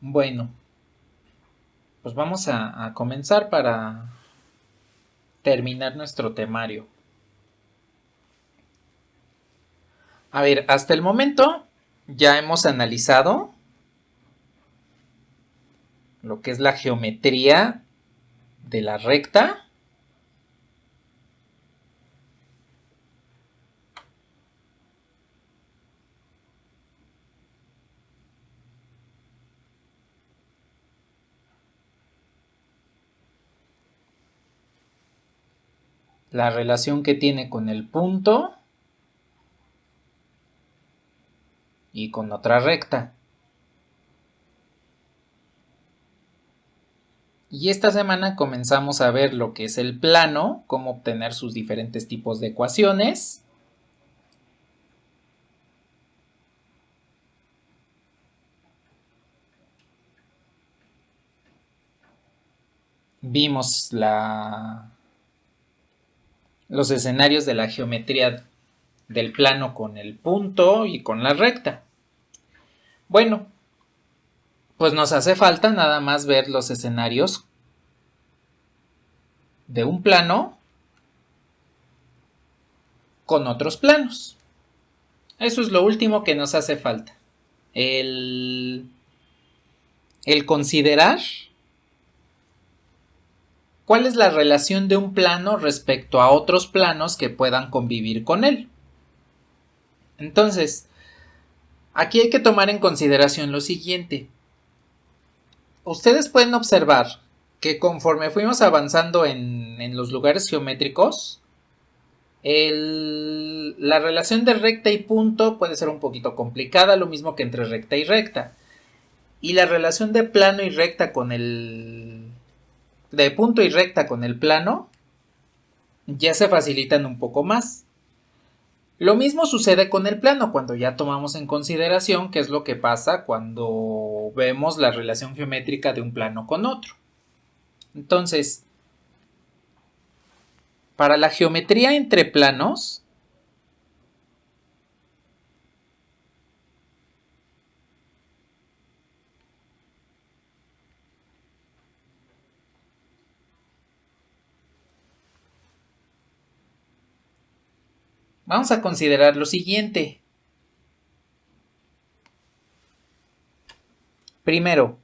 Bueno, pues vamos a comenzar para terminar nuestro temario. A ver, hasta el momento ya hemos analizado lo que es la geometría de la recta. La relación que tiene con el punto y con otra recta. Y esta semana comenzamos a ver lo que es el plano, cómo obtener sus diferentes tipos de ecuaciones. Vimos los escenarios de la geometría del plano con el punto y con la recta. Bueno, pues nos hace falta nada más ver los escenarios de un plano con otros planos. Eso es lo último que nos hace falta. El considerar cuál es la relación de un plano respecto a otros planos que puedan convivir con él. Entonces, aquí hay que tomar en consideración lo siguiente. Ustedes pueden observar que conforme fuimos avanzando en los lugares geométricos, la relación de recta y punto puede ser un poquito complicada, lo mismo que entre recta y recta. Y la relación de plano y recta con de punto y recta con el plano ya se facilitan un poco más. Lo mismo sucede con el plano cuando ya tomamos en consideración qué es lo que pasa cuando vemos la relación geométrica de un plano con otro. Entonces, para la geometría entre planos, vamos a considerar lo siguiente. Primero,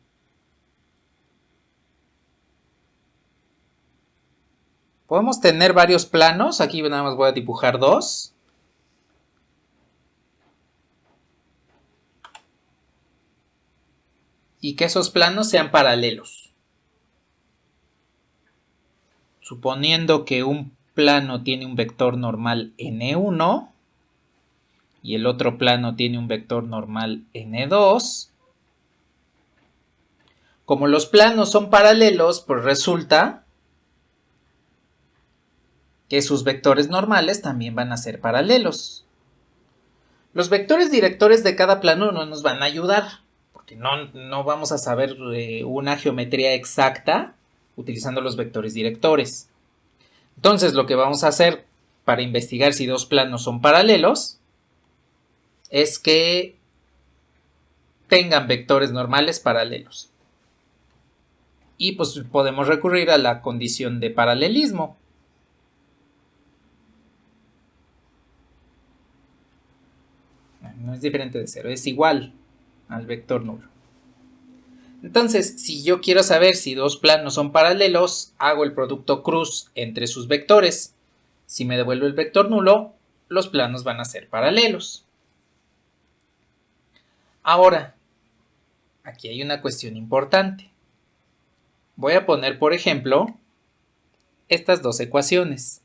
podemos tener varios planos. Aquí nada más voy a dibujar dos. Y que esos planos sean paralelos. Suponiendo que un plano tiene un vector normal n1 y el otro plano tiene un vector normal n2. Como los planos son paralelos, pues resulta que sus vectores normales también van a ser paralelos. Los vectores directores de cada plano no nos van a ayudar, porque no vamos a saber una geometría exacta utilizando los vectores directores. Entonces, lo que vamos a hacer para investigar si dos planos son paralelos es que tengan vectores normales paralelos. Y pues podemos recurrir a la condición de paralelismo. No es diferente de cero, es igual al vector nulo. Entonces, si yo quiero saber si dos planos son paralelos, hago el producto cruz entre sus vectores. Si me devuelve el vector nulo, los planos van a ser paralelos. Ahora, aquí hay una cuestión importante. Voy a poner, por ejemplo, estas dos ecuaciones.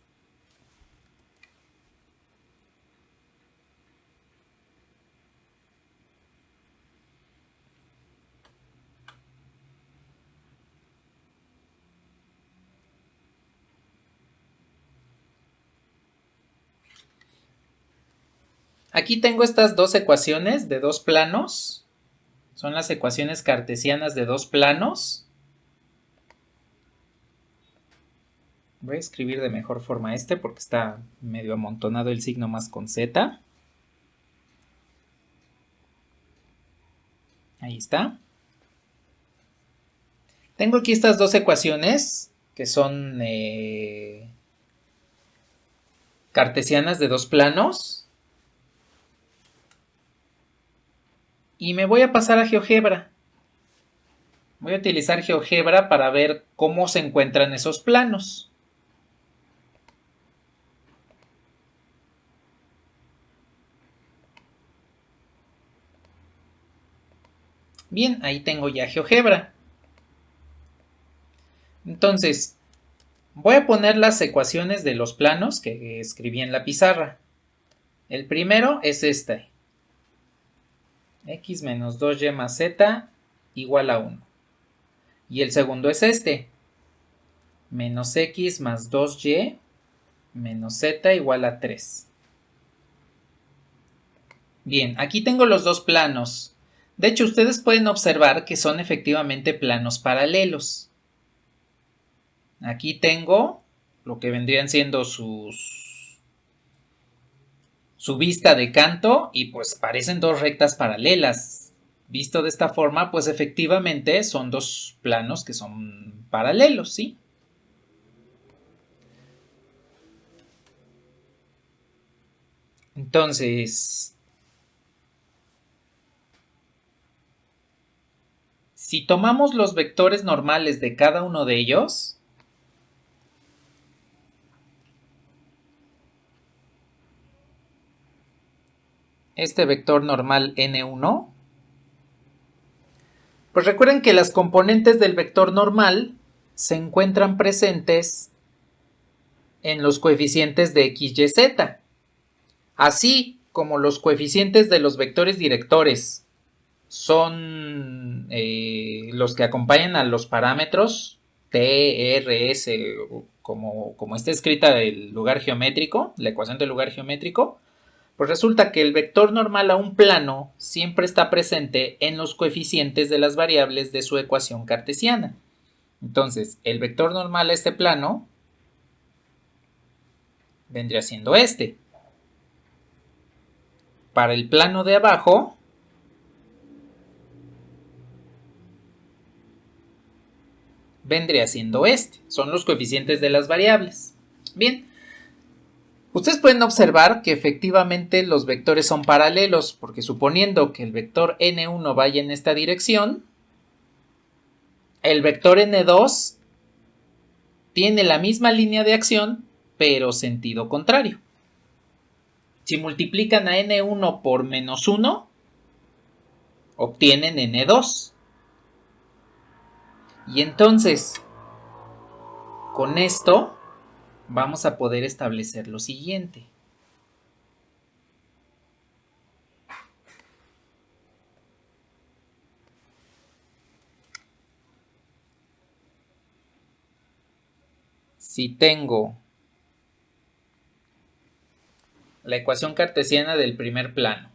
Aquí tengo estas dos ecuaciones de dos planos. Son las ecuaciones cartesianas de dos planos. Voy a escribir de mejor forma porque está medio amontonado el signo más con Z. Ahí está. Tengo aquí estas dos ecuaciones que son cartesianas de dos planos. Y me voy a pasar a GeoGebra. Voy a utilizar GeoGebra para ver cómo se encuentran esos planos. Bien, ahí tengo ya GeoGebra. Entonces, voy a poner las ecuaciones de los planos que escribí en la pizarra. El primero es este. X menos 2y más z igual a 1. Y el segundo es este. Menos x más 2y menos z igual a 3. Bien, aquí tengo los dos planos. De hecho, ustedes pueden observar que son efectivamente planos paralelos. Aquí tengo lo que vendrían siendo su vista de canto y pues parecen dos rectas paralelas. Visto de esta forma, pues efectivamente son dos planos que son paralelos, ¿sí? Entonces, si tomamos los vectores normales de cada uno de ellos, este vector normal n1, pues recuerden que las componentes del vector normal se encuentran presentes en los coeficientes de x, y, z, así como los coeficientes de los vectores directores son los que acompañan a los parámetros t, r, s, como está escrita el lugar geométrico, la ecuación del lugar geométrico. Pues resulta que el vector normal a un plano siempre está presente en los coeficientes de las variables de su ecuación cartesiana. Entonces, el vector normal a este plano vendría siendo este. Para el plano de abajo, vendría siendo este. Son los coeficientes de las variables. Bien. Ustedes pueden observar que efectivamente los vectores son paralelos, porque suponiendo que el vector n1 vaya en esta dirección, el vector n2 tiene la misma línea de acción, pero sentido contrario. Si multiplican a n1 por menos 1, obtienen n2. Y entonces, con esto, vamos a poder establecer lo siguiente. Si tengo la ecuación cartesiana del primer plano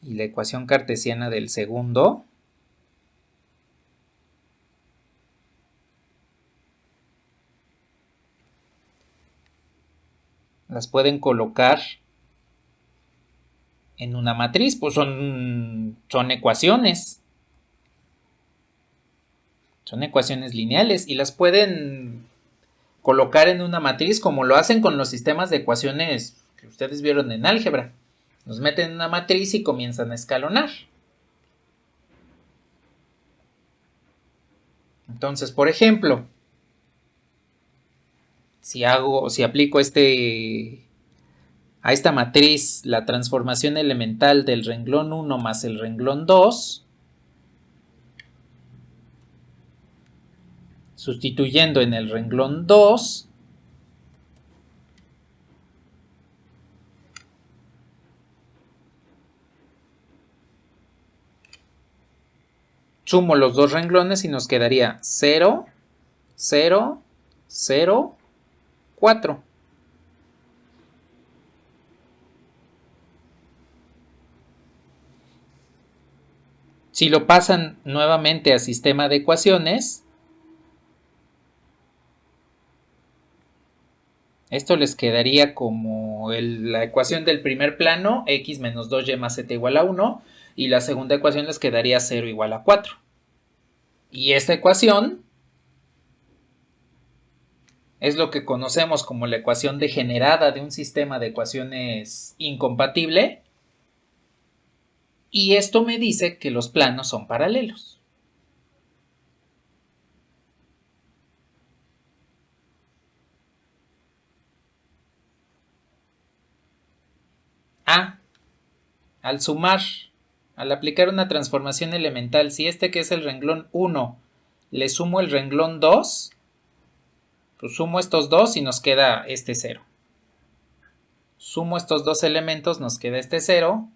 y la ecuación cartesiana del segundo, las pueden colocar en una matriz, pues son ecuaciones. Son ecuaciones lineales y las pueden colocar en una matriz como lo hacen con los sistemas de ecuaciones que ustedes vieron en álgebra. Los meten en una matriz y comienzan a escalonar. Entonces, por ejemplo, si aplico a esta matriz la transformación elemental del renglón 1 más el renglón 2, sustituyendo en el renglón 2, sumo los dos renglones y nos quedaría 0, 0, 0, 4. Si lo pasan nuevamente a sistema de ecuaciones, esto les quedaría como la ecuación del primer plano, x menos 2y más z igual a 1, y la segunda ecuación les quedaría 0 igual a 4. Y esta ecuación es lo que conocemos como la ecuación degenerada de un sistema de ecuaciones incompatible. Y esto me dice que los planos son paralelos. Al sumar, al aplicar una transformación elemental, si este que es el renglón 1 le sumo el renglón 2, pues sumo estos dos y nos queda este 0. Sumo estos dos elementos, nos queda este 0.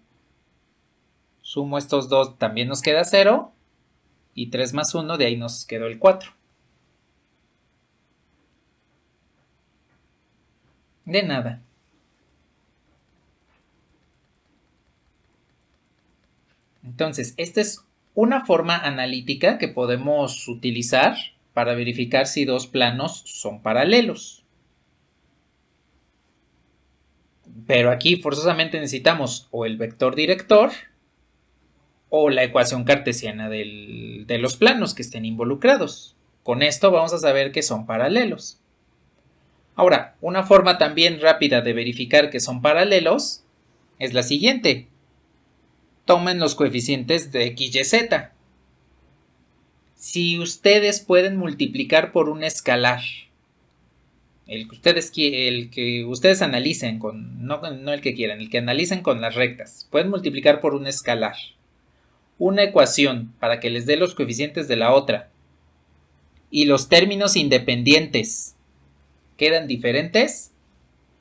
Sumo estos dos, también nos queda 0. Y 3 más 1, de ahí nos quedó el 4. De nada. Entonces, esta es una forma analítica que podemos utilizar para verificar si dos planos son paralelos. Pero aquí forzosamente necesitamos o el vector director o la ecuación cartesiana de los planos que estén involucrados. Con esto vamos a saber que son paralelos. Ahora, una forma también rápida de verificar que son paralelos es la siguiente. Tomen los coeficientes de x, y, z. Si ustedes pueden multiplicar por un escalar, el que ustedes analicen con, no el que quieran, el que analicen con las rectas, pueden multiplicar por un escalar una ecuación para que les dé los coeficientes de la otra y los términos independientes quedan diferentes,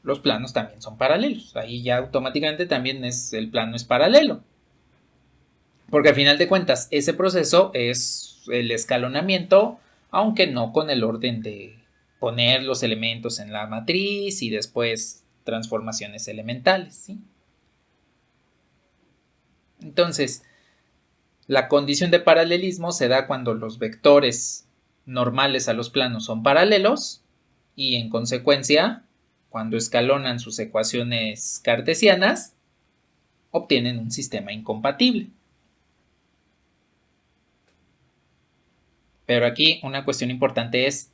los planos también son paralelos. Ahí ya automáticamente también el plano es paralelo. Porque al final de cuentas, ese proceso es el escalonamiento, aunque no con el orden de poner los elementos en la matriz y después transformaciones elementales, ¿sí? Entonces, la condición de paralelismo se da cuando los vectores normales a los planos son paralelos y en consecuencia, cuando escalonan sus ecuaciones cartesianas, obtienen un sistema incompatible. Pero aquí una cuestión importante es,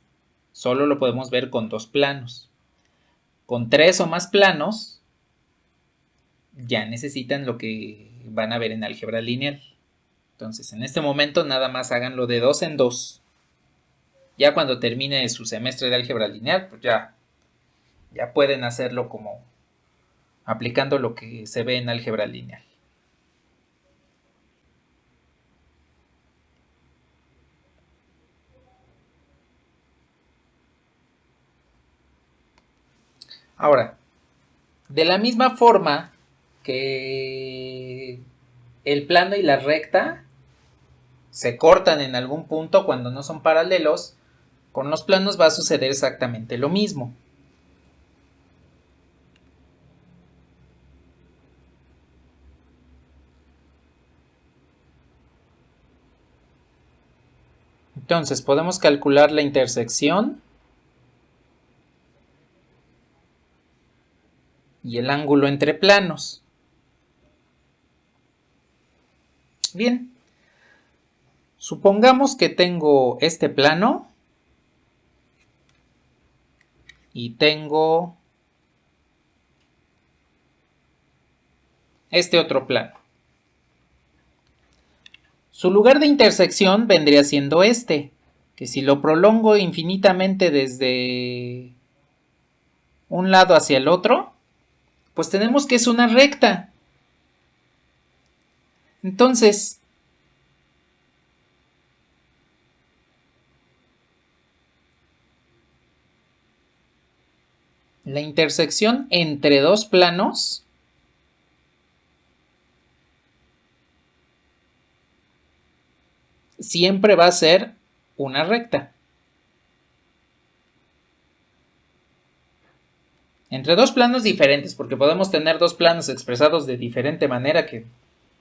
solo lo podemos ver con dos planos. Con 3 o más planos, ya necesitan lo que van a ver en álgebra lineal. Entonces, en este momento nada más háganlo de 2 en 2. Ya cuando termine su semestre de álgebra lineal, pues ya pueden hacerlo como aplicando lo que se ve en álgebra lineal. Ahora, de la misma forma que el plano y la recta se cortan en algún punto cuando no son paralelos, con los planos va a suceder exactamente lo mismo. Entonces, podemos calcular la intersección y el ángulo entre planos. Bien, supongamos que tengo este plano y tengo este otro plano. Su lugar de intersección vendría siendo este, que si lo prolongo infinitamente desde un lado hacia el otro, pues tenemos que es una recta. Entonces, la intersección entre dos planos siempre va a ser una recta. Entre dos planos diferentes, porque podemos tener dos planos expresados de diferente manera que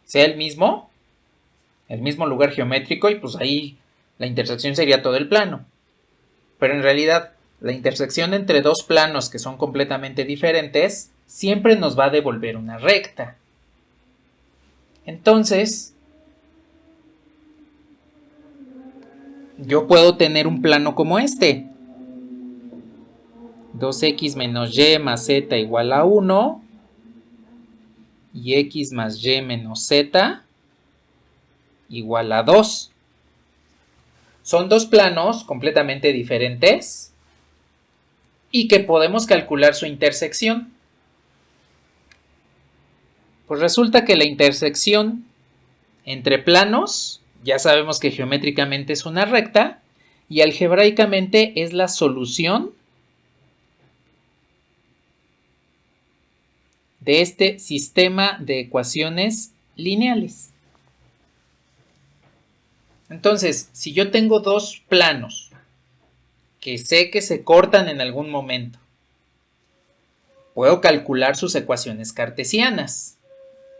sea el mismo lugar geométrico, y pues ahí la intersección sería todo el plano. Pero en realidad, la intersección entre dos planos que son completamente diferentes siempre nos va a devolver una recta. Entonces, yo puedo tener un plano como este. 2x menos y más z igual a 1. Y x más y menos z igual a 2. Son dos planos completamente diferentes y que podemos calcular su intersección. Pues resulta que la intersección entre planos, ya sabemos que geométricamente es una recta y algebraicamente es la solución de este sistema de ecuaciones lineales. Entonces, si yo tengo dos planos que sé que se cortan en algún momento, puedo calcular sus ecuaciones cartesianas.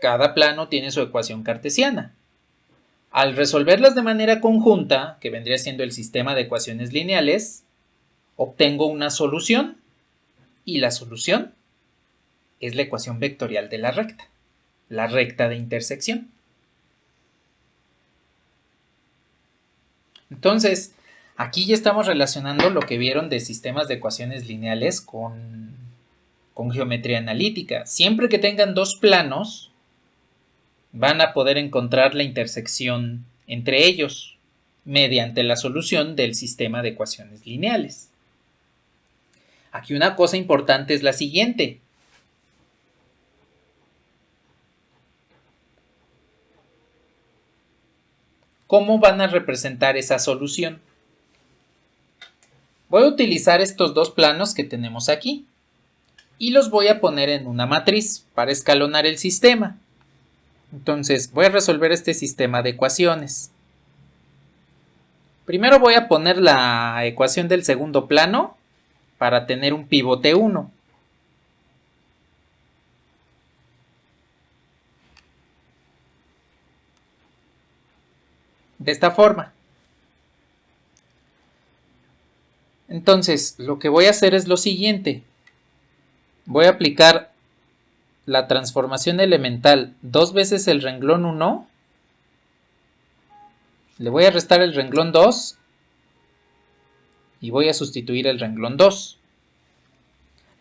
Cada plano tiene su ecuación cartesiana. Al resolverlas de manera conjunta, que vendría siendo el sistema de ecuaciones lineales, obtengo una solución y la solución es la ecuación vectorial de la recta de intersección. Entonces, aquí ya estamos relacionando lo que vieron de sistemas de ecuaciones lineales con geometría analítica. Siempre que tengan dos planos, van a poder encontrar la intersección entre ellos mediante la solución del sistema de ecuaciones lineales. Aquí una cosa importante es la siguiente. ¿Cómo van a representar esa solución? Voy a utilizar estos dos planos que tenemos aquí y los voy a poner en una matriz para escalonar el sistema. Entonces voy a resolver este sistema de ecuaciones. Primero voy a poner la ecuación del segundo plano para tener un pivote 1. De esta forma. Entonces, lo que voy a hacer es lo siguiente. Voy a aplicar la transformación elemental 2 veces el renglón 1. Le voy a restar el renglón 2 y voy a sustituir el renglón 2.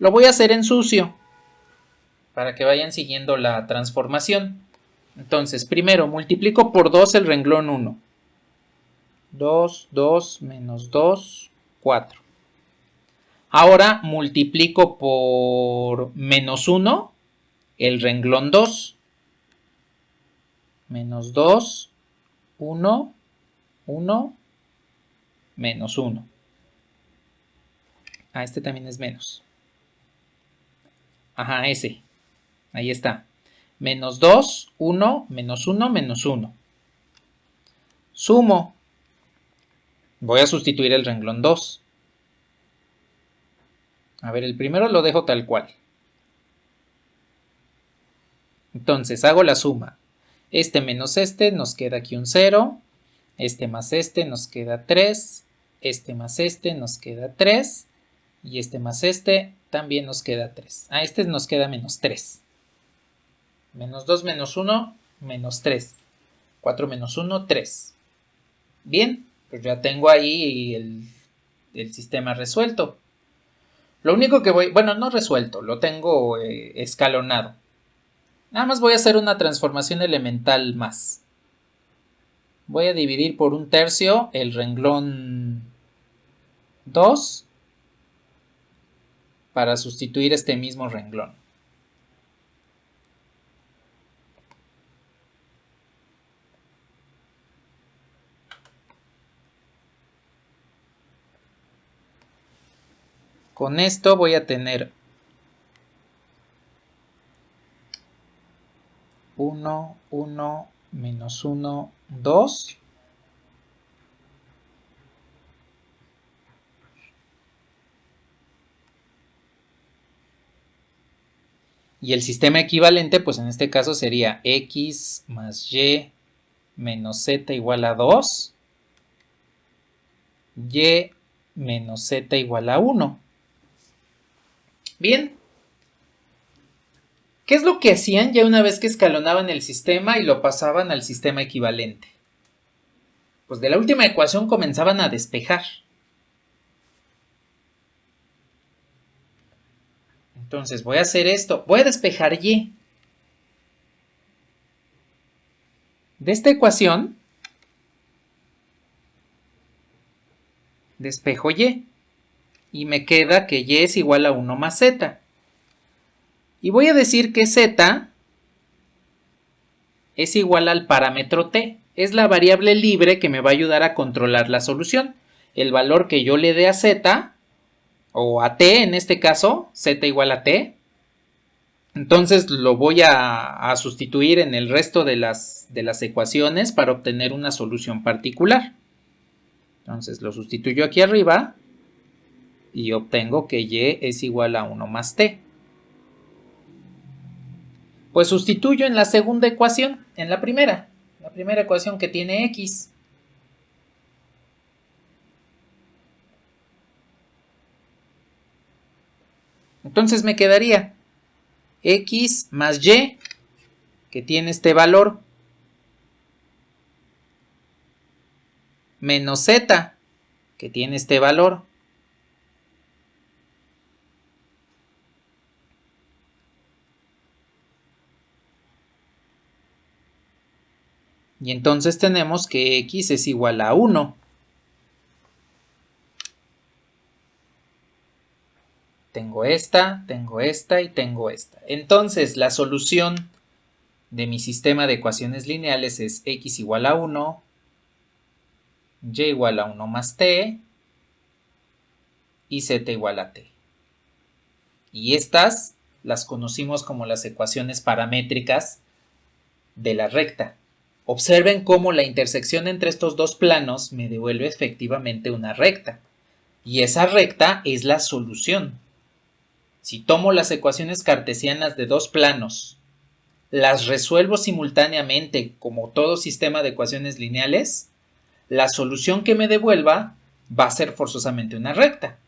Lo voy a hacer en sucio para que vayan siguiendo la transformación. Entonces, primero multiplico por 2 el renglón 1. 2, 2, menos 2, 4. Ahora multiplico por menos 1 el renglón 2. Menos 2, 1, 1, menos 1. Ah, este también es menos. Ajá, ese. Ahí está. Menos 2, 1, menos 1, menos 1. Sumo. Voy a sustituir el renglón 2. A ver, el primero lo dejo tal cual. Entonces hago la suma. Este menos este nos queda aquí un 0. Este más este nos queda 3. Este más este nos queda 3. Y este más este también nos queda 3. A este nos queda menos 3. Menos 2 menos 1, menos 3. 4 menos 1, 3. Bien, pues ya tengo ahí el sistema resuelto. Lo único que bueno, no resuelto, lo tengo escalonado. Nada más voy a hacer una transformación elemental más. Voy a dividir por 1/3 el renglón 2 para sustituir este mismo renglón. Con esto voy a tener 1, 1, menos 1, 2. Y el sistema equivalente, pues en este caso sería x más y menos z igual a 2. Y menos z igual a 1. Bien. ¿Qué es lo que hacían ya una vez que escalonaban el sistema y lo pasaban al sistema equivalente? Pues de la última ecuación comenzaban a despejar. Entonces voy a hacer esto. Voy a despejar y. De esta ecuación, despejo y. Y me queda que y es igual a 1 más z. Y voy a decir que z es igual al parámetro t. Es la variable libre que me va a ayudar a controlar la solución. El valor que yo le dé a z, o a t en este caso, z igual a t. Entonces lo voy a sustituir en el resto de las ecuaciones para obtener una solución particular. Entonces lo sustituyo aquí arriba y obtengo que y es igual a 1 más t. Pues sustituyo en la segunda ecuación, en la primera ecuación que tiene x. Entonces me quedaría x más y, que tiene este valor, menos z, que tiene este valor. Y entonces tenemos que x es igual a 1. Tengo esta y tengo esta. Entonces la solución de mi sistema de ecuaciones lineales es x igual a 1, y igual a 1 más t y z igual a t. Y estas las conocimos como las ecuaciones paramétricas de la recta. Observen cómo la intersección entre estos dos planos me devuelve efectivamente una recta. Y esa recta es la solución. Si tomo las ecuaciones cartesianas de dos planos, las resuelvo simultáneamente como todo sistema de ecuaciones lineales, la solución que me devuelva va a ser forzosamente una recta.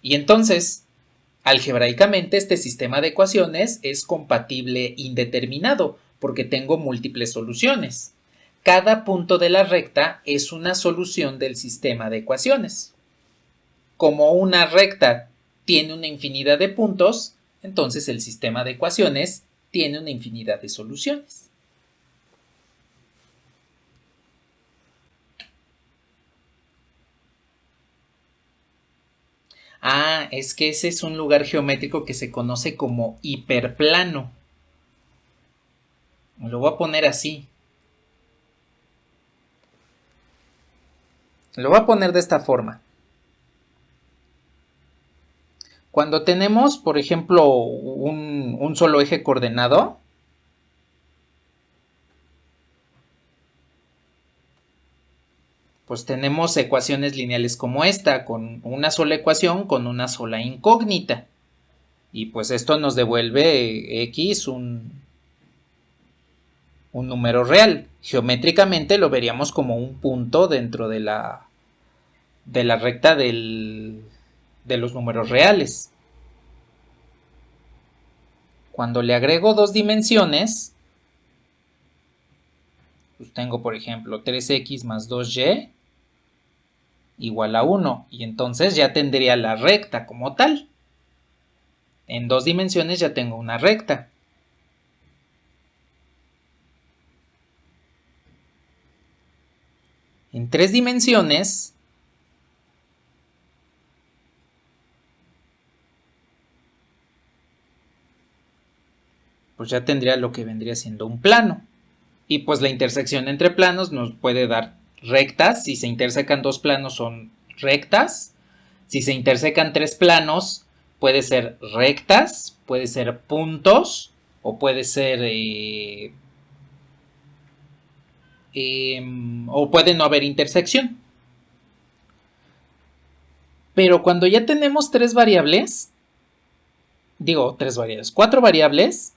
Y entonces, algebraicamente, este sistema de ecuaciones es compatible indeterminado, porque tengo múltiples soluciones. Cada punto de la recta es una solución del sistema de ecuaciones. Como una recta tiene una infinidad de puntos, entonces el sistema de ecuaciones tiene una infinidad de soluciones. Ah, es que ese es un lugar geométrico que se conoce como hiperplano. Lo voy a poner así. Lo voy a poner de esta forma. Cuando tenemos, por ejemplo, un solo eje coordenado, pues tenemos ecuaciones lineales como esta, con una sola ecuación, con una sola incógnita. Y pues esto nos devuelve x un número real. Geométricamente lo veríamos como un punto dentro de la recta de los números reales. Cuando le agrego dos dimensiones, pues tengo por ejemplo 3x más 2y igual a 1, y entonces ya tendría la recta como tal. En dos dimensiones ya tengo una recta. En tres dimensiones pues ya tendría lo que vendría siendo un plano. Y pues la intersección entre planos nos puede dar rectas. Si se intersecan dos planos son rectas. Si se intersecan tres planos puede ser rectas, puede ser puntos o puede ser o puede no haber intersección. Pero cuando ya tenemos cuatro variables,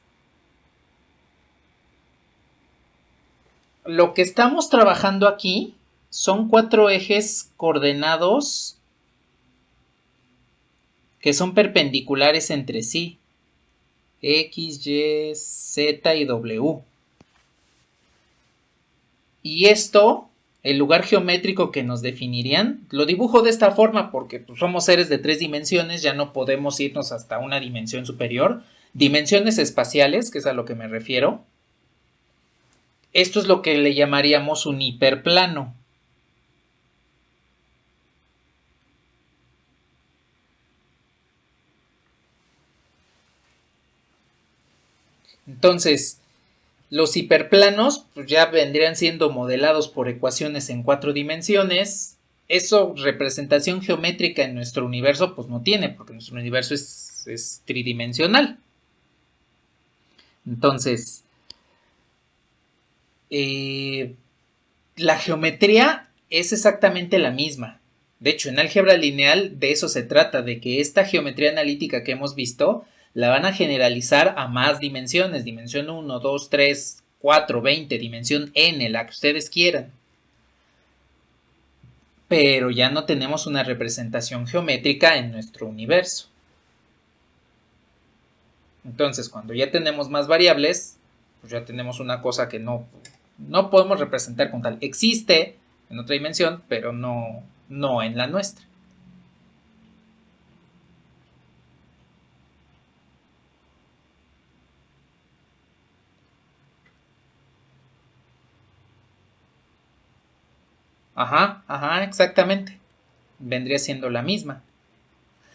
lo que estamos trabajando aquí son cuatro ejes coordenados que son perpendiculares entre sí. X, Y, Z y W. Y esto, el lugar geométrico que nos definirían, lo dibujo de esta forma porque pues, somos seres de 3 dimensiones, ya no podemos irnos hasta una dimensión superior. Dimensiones espaciales, que es a lo que me refiero. Esto es lo que le llamaríamos un hiperplano. Entonces, los hiperplanos pues, ya vendrían siendo modelados por ecuaciones en 4 dimensiones. Eso, representación geométrica en nuestro universo, pues no tiene, porque nuestro universo es tridimensional. Entonces, la geometría es exactamente la misma. De hecho, en álgebra lineal de eso se trata, de que esta geometría analítica que hemos visto la van a generalizar a más dimensiones, dimensión 1, 2, 3, 4, 20, dimensión n, la que ustedes quieran. Pero ya no tenemos una representación geométrica en nuestro universo. Entonces, cuando ya tenemos más variables, pues ya tenemos una cosa que no podemos representar con tal. Existe en otra dimensión, pero no en la nuestra. Ajá, exactamente. Vendría siendo la misma.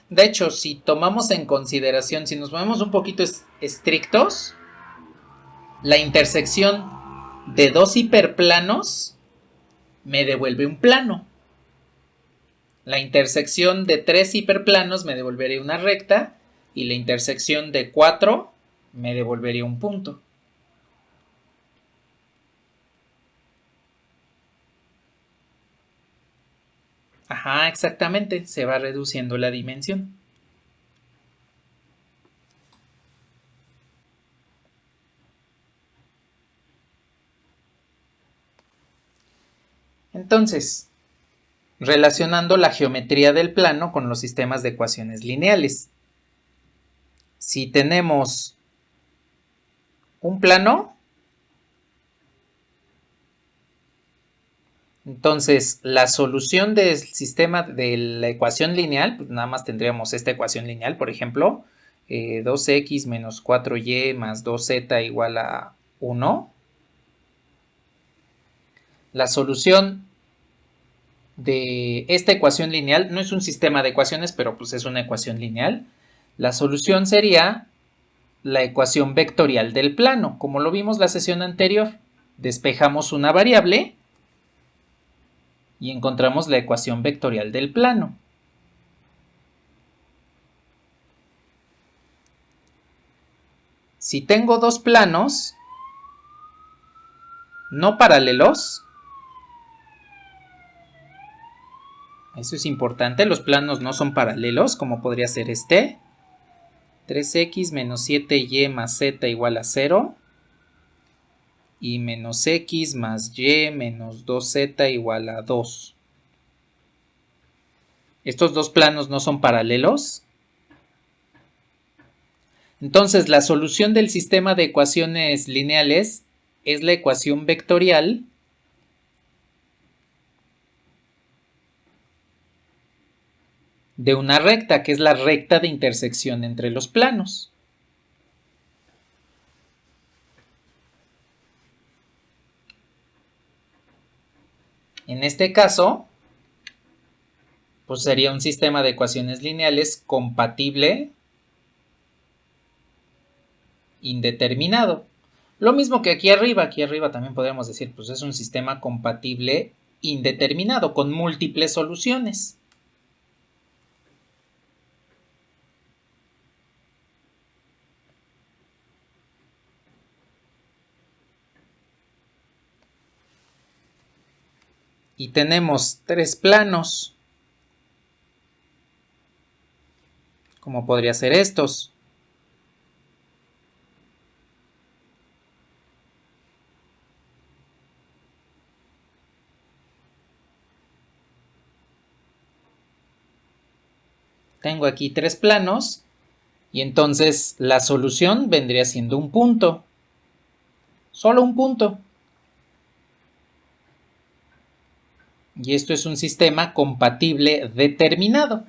De hecho, si tomamos en consideración, si nos ponemos un poquito estrictos, la intersección de dos hiperplanos me devuelve un plano. La intersección de 3 hiperplanos me devolvería una recta y la intersección de 4 me devolvería un punto. Ajá, exactamente, se va reduciendo la dimensión. Entonces, relacionando la geometría del plano con los sistemas de ecuaciones lineales. Si tenemos un plano, entonces la solución del sistema de la ecuación lineal, pues nada más tendríamos esta ecuación lineal, por ejemplo, 2x menos 4y más 2z igual a 1. La solución de esta ecuación lineal no es un sistema de ecuaciones, pero pues es una ecuación lineal. La solución sería la ecuación vectorial del plano, como lo vimos la sesión anterior. Despejamos una variable y encontramos la ecuación vectorial del plano. Si tengo dos planos no paralelos, eso es importante, los planos no son paralelos, como podría ser este, 3x menos 7y más z igual a 0, y menos x más y menos 2z igual a 2. Estos dos planos no son paralelos. Entonces, la solución del sistema de ecuaciones lineales es la ecuación vectorial de una recta, que es la recta de intersección entre los planos. En este caso, pues sería un sistema de ecuaciones lineales compatible indeterminado. Lo mismo que aquí arriba también podríamos decir, pues es un sistema compatible indeterminado con múltiples soluciones. Y tenemos tres planos, como podría ser estos. Tengo aquí tres planos Y entonces la solución vendría siendo un punto. Solo un punto. Y esto es un sistema compatible determinado.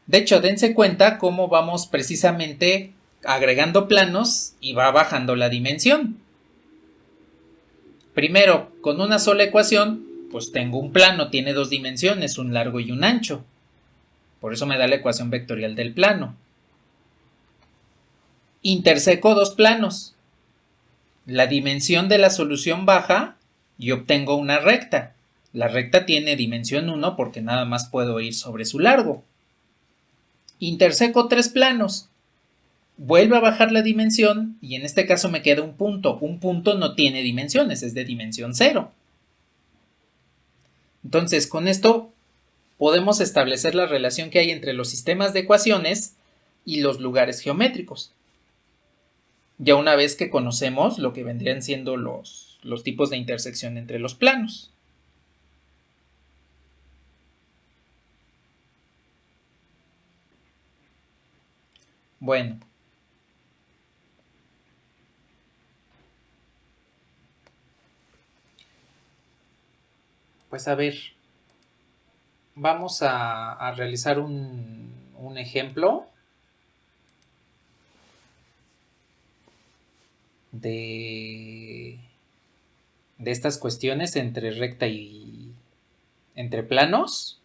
De hecho, dense cuenta cómo vamos precisamente agregando planos y va bajando la dimensión. Primero, con una sola ecuación, pues tengo un plano, tiene dos dimensiones, un largo y un ancho. Por eso me da la ecuación vectorial del plano. Interseco dos planos. La dimensión de la solución baja y obtengo una recta. La recta tiene dimensión 1 porque nada más puedo ir sobre su largo. Interseco tres planos. Vuelve a bajar la dimensión y en este caso me queda un punto. Un punto no tiene dimensiones, es de dimensión 0. Entonces, con esto podemos establecer la relación que hay entre los sistemas de ecuaciones y los lugares geométricos. Ya una vez que conocemos lo que vendrían siendo los tipos de intersección entre los planos. Bueno. Pues a ver, vamos a realizar un ejemplo de estas cuestiones entre recta y entre planos.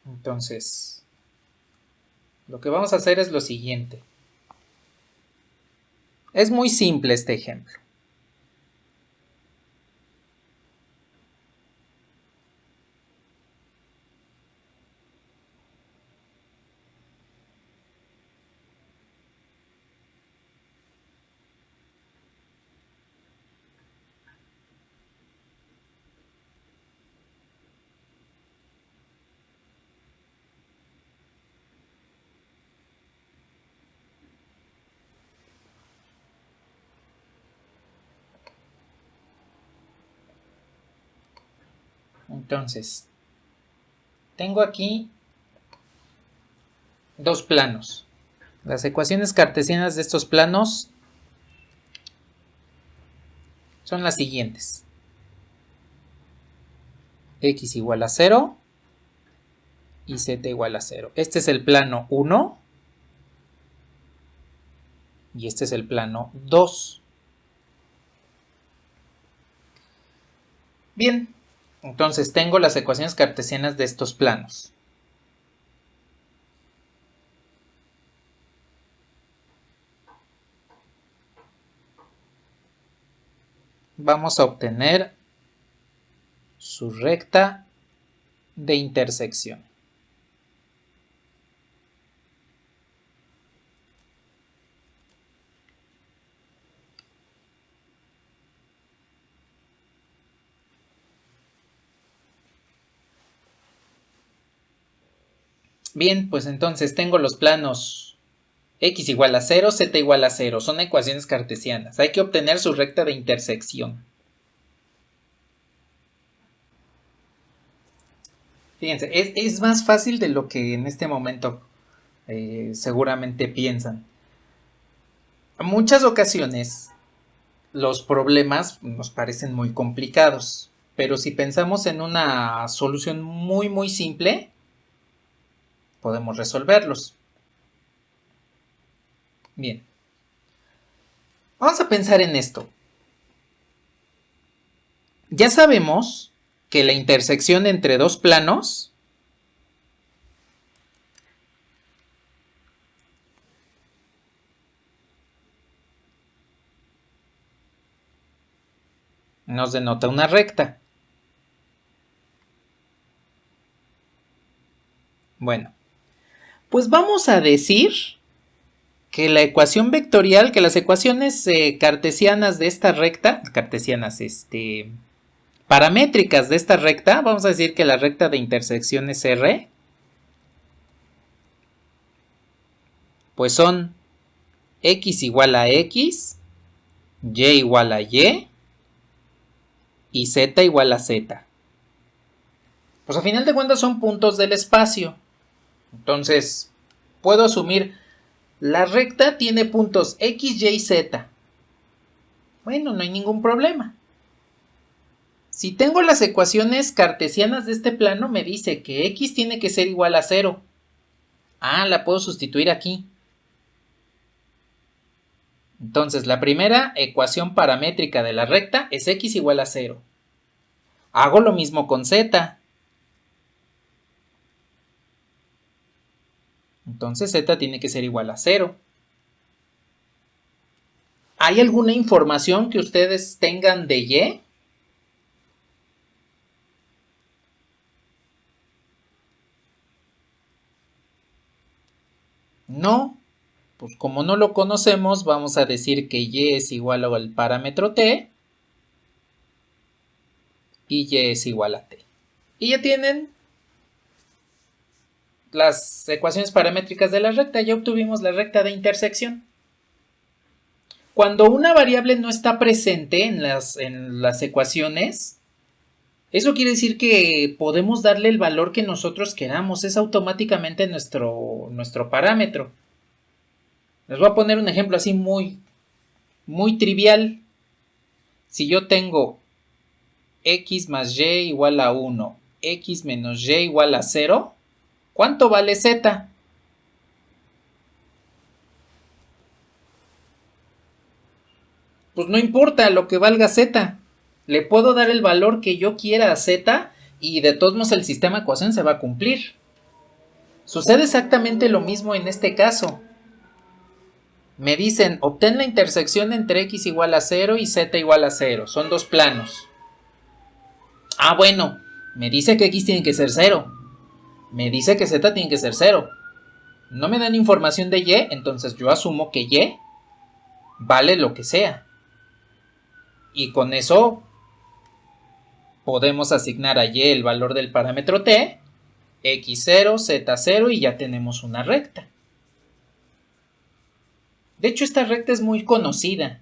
Entonces, lo que vamos a hacer es lo siguiente. Es muy simple este ejemplo. Entonces, tengo aquí dos planos. Las ecuaciones cartesianas de estos planos son las siguientes. X igual a 0 y Z igual a 0. Este es el plano 1 y este es el plano 2. Bien, entonces tengo las ecuaciones cartesianas de estos planos. Vamos a obtener su recta de intersección. Bien, pues entonces tengo los planos x igual a 0, z igual a 0. Son ecuaciones cartesianas. Hay que obtener su recta de intersección. Fíjense, es más fácil de lo que en este momento seguramente piensan. En muchas ocasiones los problemas nos parecen muy complicados, pero si pensamos en una solución muy simple, podemos resolverlos. Bien. Vamos a pensar en esto. Ya sabemos que la intersección entre dos planos nos denota una recta. Bueno, pues vamos a decir que la ecuación vectorial, que las ecuaciones cartesianas de esta recta, cartesianas, paramétricas de esta recta, vamos a decir que la recta de intersección es R, pues son x igual a x, y igual a y, y z igual a z. Pues a final de cuentas son puntos del espacio. Entonces, puedo asumir, la recta tiene puntos x, y, z. Bueno, no hay ningún problema. Si tengo las ecuaciones cartesianas de este plano, me dice que x tiene que ser igual a 0. Ah, la puedo sustituir aquí. Entonces, la primera ecuación paramétrica de la recta es x igual a 0. Hago lo mismo con z. Entonces, z tiene que ser igual a 0. ¿Hay alguna información que ustedes tengan de y? No. Pues como no lo conocemos, vamos a decir que y es igual al parámetro t y y es igual a t. Y ya tienen las ecuaciones paramétricas de la recta, ya obtuvimos la recta de intersección. Cuando una variable no está presente en las ecuaciones, eso quiere decir que podemos darle el valor que nosotros queramos, es automáticamente nuestro parámetro. Les voy a poner un ejemplo así muy trivial. Si yo tengo x más y igual a 1, x menos y igual a 0, ¿cuánto vale z? Pues no importa lo que valga z. Le puedo dar el valor que yo quiera a z y de todos modos el sistema de ecuación se va a cumplir. Sucede exactamente lo mismo en este caso. Me dicen, obtén la intersección entre x igual a 0 y z igual a 0. Son dos planos. Ah, bueno, me dice que x tiene que ser 0. Me dice que z tiene que ser 0. No me dan información de y, entonces yo asumo que y vale lo que sea. Y con eso podemos asignar a y el valor del parámetro t, x0, z0 y ya tenemos una recta. De hecho, esta recta es muy conocida.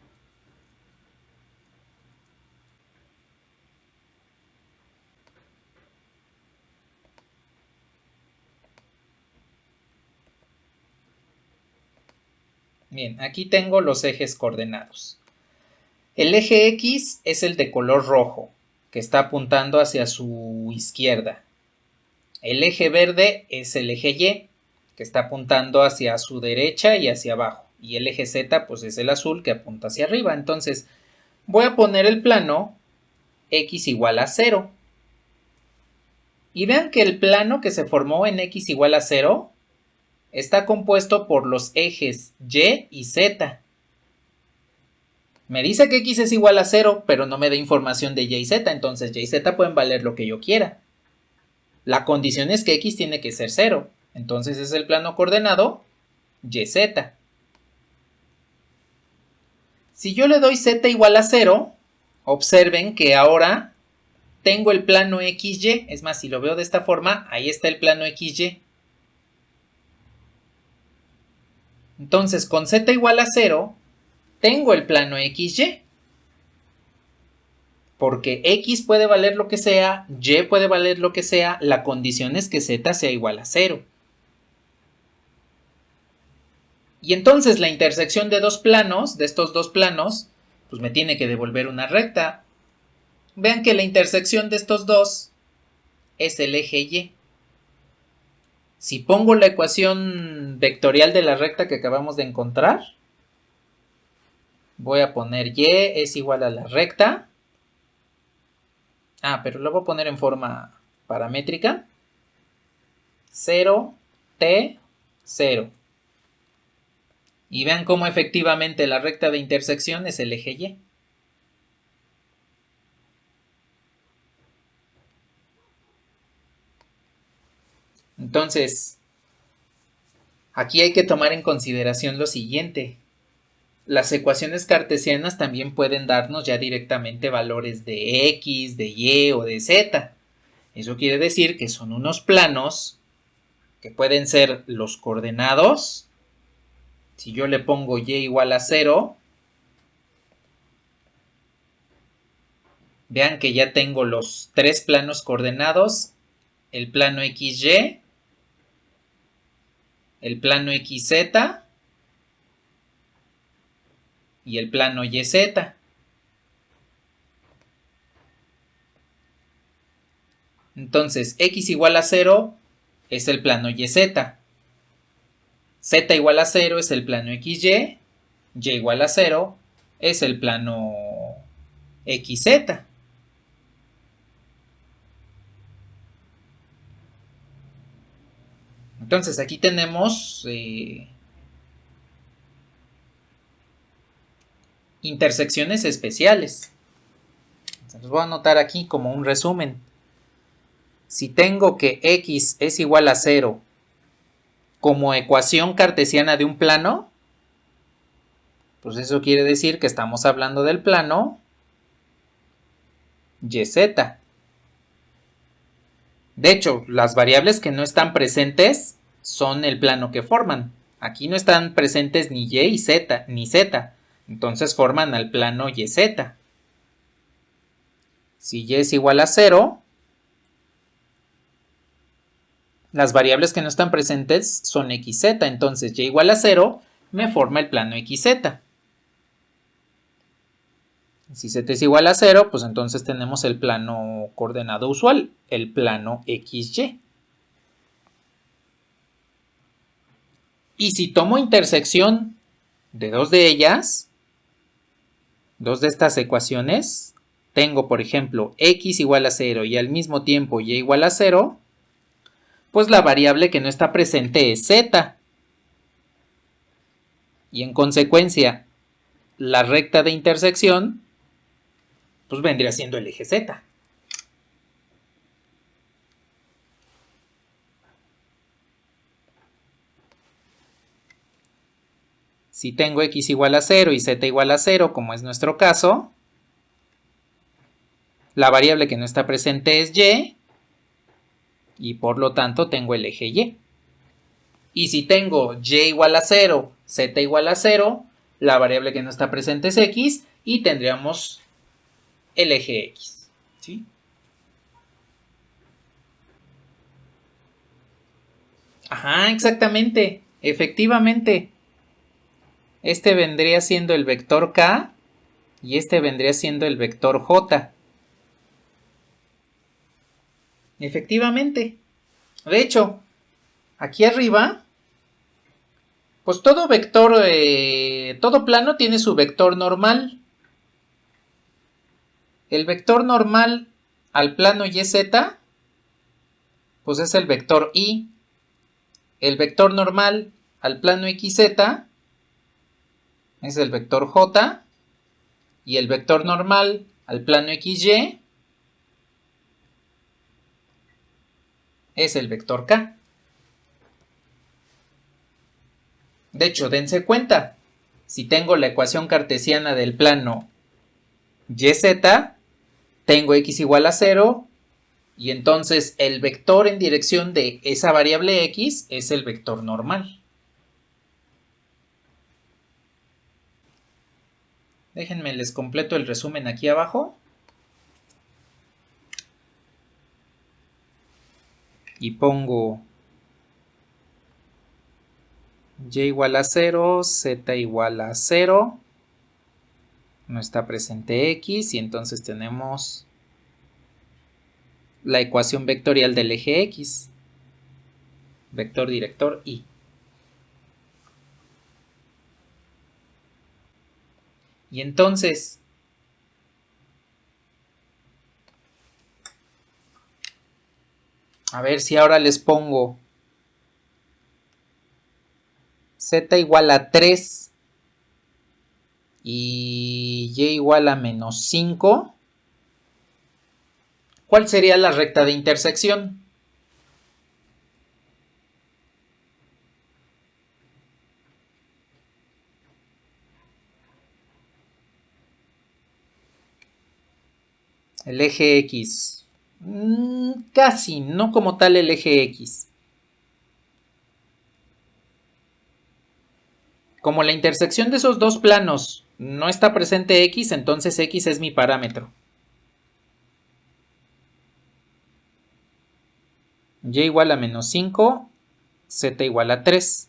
Bien, aquí tengo los ejes coordenados. El eje X es el de color rojo, que está apuntando hacia su izquierda. El eje verde es el eje Y, que está apuntando hacia su derecha y hacia abajo. Y el eje Z, pues es el azul que apunta hacia arriba. Entonces, voy a poner el plano X igual a 0. Y vean que el plano que se formó en X igual a 0 está compuesto por los ejes Y y Z. Me dice que x es igual a 0, pero no me da información de y y z, entonces y y z pueden valer lo que yo quiera. La condición es que x tiene que ser 0, entonces es el plano coordenado yz. Si yo le doy z igual a 0, observen que ahora tengo el plano xy, es más, si lo veo de esta forma, ahí está el plano xy. Entonces con z igual a 0, tengo el plano xy. Porque x puede valer lo que sea, y puede valer lo que sea, la condición es que z sea igual a 0. Y entonces la intersección de dos planos, de estos dos planos, pues me tiene que devolver una recta. Vean que la intersección de estos dos es el eje y. Si pongo la ecuación vectorial de la recta que acabamos de encontrar, voy a poner y es igual a la recta. Ah, pero lo voy a poner en forma paramétrica. 0, t, 0. Y vean cómo efectivamente la recta de intersección es el eje y. Entonces, aquí hay que tomar en consideración lo siguiente. Las ecuaciones cartesianas también pueden darnos ya directamente valores de x, de y o de z. Eso quiere decir que son unos planos que pueden ser los coordenados. Si yo le pongo y igual a 0, Vean que ya tengo los tres planos coordenados, el plano XY, el plano XZ y el plano YZ. Entonces, X igual a 0 es el plano YZ. Z igual a 0 es el plano XY. Y igual a 0 es el plano XZ. Entonces, aquí tenemos intersecciones especiales. Los voy a anotar aquí como un resumen. Si tengo que X es igual a 0 como ecuación cartesiana de un plano, pues eso quiere decir que estamos hablando del plano YZ. De hecho, las variables que no están presentes son el plano que forman. Aquí no están presentes ni Y y Z, ni Z. Entonces forman al plano YZ. Si Y es igual a 0, las variables que no están presentes son XZ. Entonces Y igual a 0 me forma el plano XZ. Si Z es igual a 0, pues entonces tenemos el plano coordenado usual, el plano XY. Y si tomo intersección de dos de ellas, dos de estas ecuaciones, tengo por ejemplo X igual a 0 y al mismo tiempo Y igual a 0, pues la variable que no está presente es Z. Y en consecuencia, la recta de intersección pues vendría siendo el eje Z. Si tengo X igual a 0 y Z igual a 0, como es nuestro caso, la variable que no está presente es Y por lo tanto tengo el eje Y. Y si tengo Y igual a 0, Z igual a 0, la variable que no está presente es X y tendríamos el eje X. ¿Sí? Ajá, exactamente. Efectivamente. Este vendría siendo el vector K y este vendría siendo el vector J. Efectivamente. De hecho, aquí arriba, pues todo vector, todo plano tiene su vector normal. El vector normal al plano YZ, pues es el vector Y. El vector normal al plano XZ es el vector J. Y el vector normal al plano XY es el vector K. De hecho, dense cuenta, si tengo la ecuación cartesiana del plano YZ, tengo X igual a 0 y entonces el vector en dirección de esa variable X es el vector normal. Déjenme les completo el resumen aquí abajo. Y pongo Y igual a 0, Z igual a 0. No está presente X y entonces tenemos la ecuación vectorial del eje X. Vector director Y. Y entonces, a ver si ahora les pongo Z igual a 3 y Y igual a menos 5. ¿Cuál sería la recta de intersección? El eje X. Casi, no como tal el eje X. Como la intersección de esos dos planos no está presente X, entonces X es mi parámetro. y igual a menos 5, z igual a 3.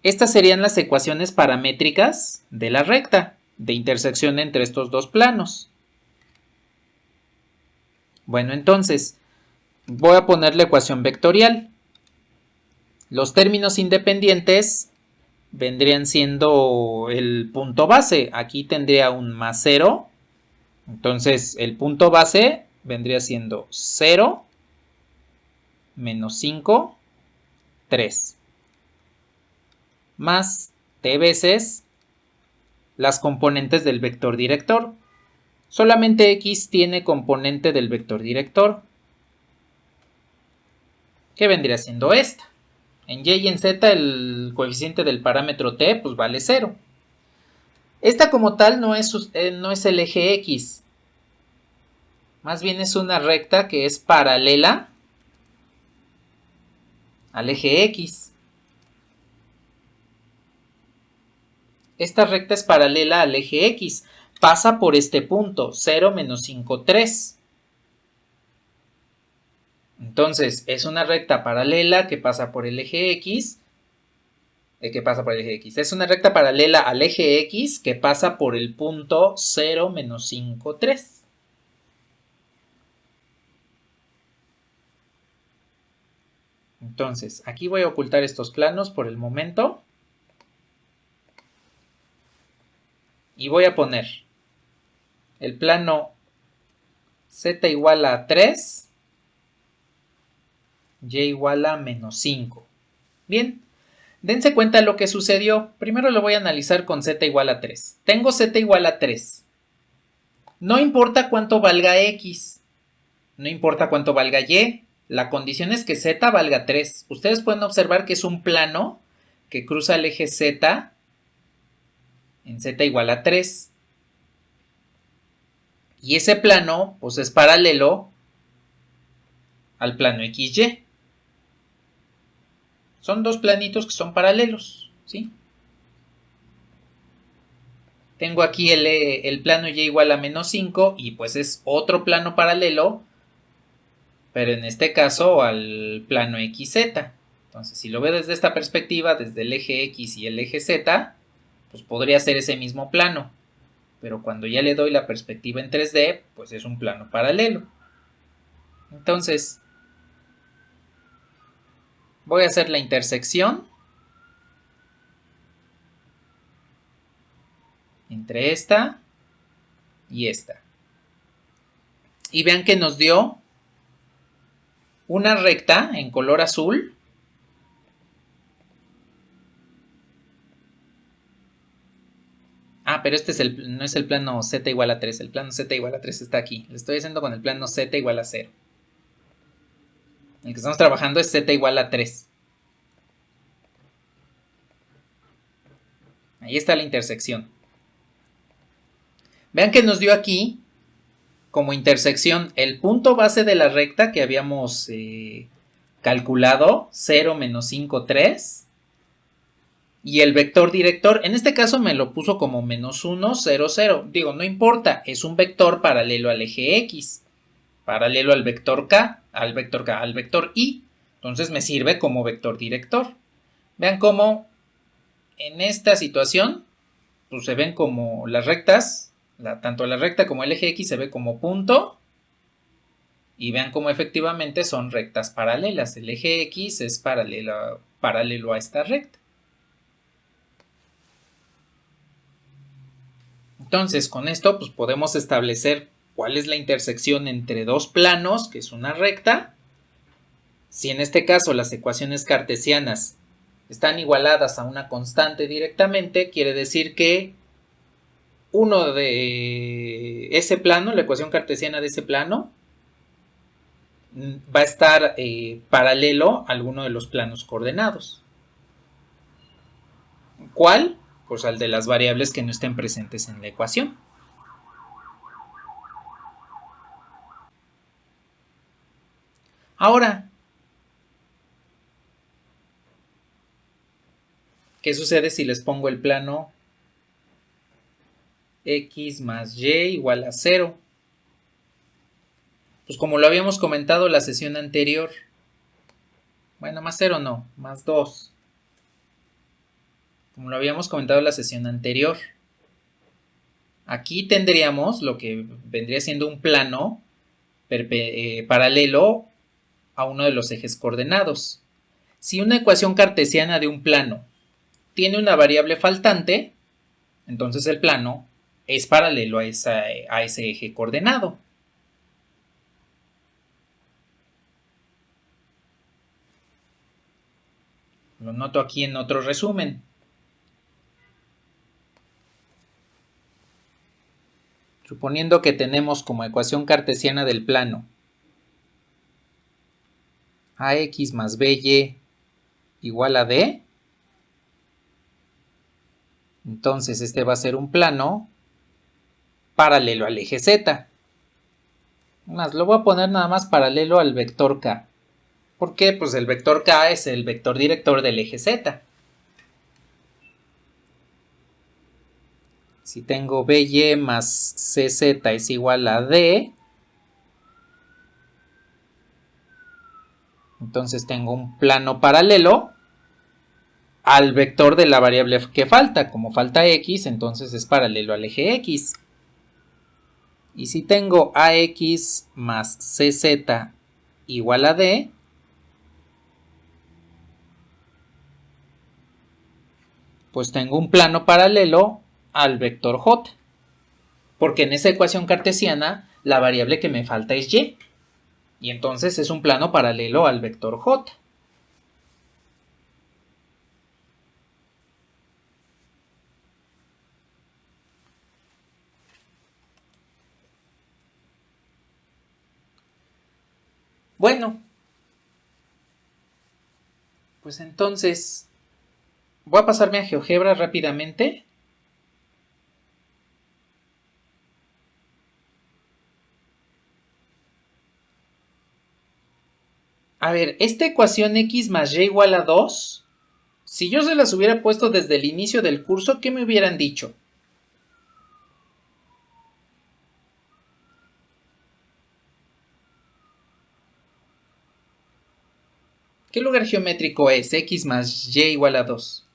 Estas serían las ecuaciones paramétricas de la recta de intersección entre estos dos planos. Bueno, entonces voy a poner la ecuación vectorial. Los términos independientes vendrían siendo el punto base. Aquí tendría un más 0. Entonces el punto base vendría siendo 0 menos 5, 3. Más t veces las componentes del vector director. Solamente x tiene componente del vector director, que vendría siendo esta. En y y en z el coeficiente del parámetro t pues vale 0. Esta como tal no es el eje x, más bien es una recta que es paralela al eje x. Esta recta es paralela al eje x, pasa por este punto, 0, menos 5, 3. Entonces, es una recta paralela que pasa por el eje x, Es una recta paralela al eje x que pasa por el punto 0, menos 5, 3. Entonces, aquí voy a ocultar estos planos por el momento. Y voy a poner el plano z igual a 3, y igual a menos 5. Bien, dense cuenta de lo que sucedió. Primero lo voy a analizar con z igual a 3. Tengo z igual a 3. No importa cuánto valga x, no importa cuánto valga y, la condición es que z valga 3. Ustedes pueden observar que es un plano que cruza el eje z en z igual a 3. Y ese plano pues es paralelo al plano XY. Son dos planitos que son paralelos, ¿sí? Tengo aquí el plano y igual a menos 5 y pues es otro plano paralelo, pero en este caso al plano XZ. Entonces, si lo veo desde esta perspectiva, desde el eje X y el eje Z, pues podría ser ese mismo plano. Pero cuando ya le doy la perspectiva en 3D, pues es un plano paralelo. Entonces, voy a hacer la intersección entre esta y esta. Y vean que nos dio una recta en color azul. Ah, pero este no es el plano z igual a 3. El plano z igual a 3 está aquí. Le estoy haciendo con el plano z igual a 0. El que estamos trabajando es z igual a 3. Ahí está la intersección. Vean que nos dio aquí como intersección el punto base de la recta que habíamos calculado, 0, menos 5, 3. Y el vector director, en este caso me lo puso como menos 1, 0, 0. Digo, no importa, es un vector paralelo al eje X, paralelo al vector K, al vector Y. Entonces me sirve como vector director. Vean cómo en esta situación, pues se ven como las rectas, tanto la recta como el eje X se ve como punto. Y vean cómo efectivamente son rectas paralelas. El eje X es paralelo a esta recta. Entonces, con esto pues podemos establecer cuál es la intersección entre dos planos, que es una recta. Si en este caso las ecuaciones cartesianas están igualadas a una constante directamente, quiere decir que uno de ese plano, la ecuación cartesiana de ese plano, va a estar paralelo a alguno de los planos coordenados. ¿Cuál? Pues al de las variables que no estén presentes en la ecuación. Ahora, ¿qué sucede si les pongo el plano x más y igual a 0? Pues como lo habíamos comentado en la sesión anterior, Bueno, más 0 no, más 2. Como lo habíamos comentado en la sesión anterior. Aquí tendríamos lo que vendría siendo un plano paralelo a uno de los ejes coordenados. Si una ecuación cartesiana de un plano tiene una variable faltante, entonces el plano es paralelo a ese eje coordenado. Lo noto aquí en otro resumen. Suponiendo que tenemos como ecuación cartesiana del plano ax más by igual a d, entonces este va a ser un plano paralelo al eje z. Más, lo voy a poner nada más paralelo al vector k. ¿Por qué? Pues el vector k es el vector director del eje z. Si tengo by más cz es igual a d, entonces tengo un plano paralelo al vector de la variable que falta. Como falta x, entonces es paralelo al eje x. Y si tengo ax más cz igual a d, pues tengo un plano paralelo al vector j. Porque en esa ecuación cartesiana la variable que me falta es y. Y entonces es un plano paralelo al vector j. Bueno, pues entonces voy a pasarme a GeoGebra rápidamente. A ver, esta ecuación x más y igual a 2, si yo se las hubiera puesto desde el inicio del curso, ¿qué me hubieran dicho? ¿Qué lugar geométrico es x más y igual a 2?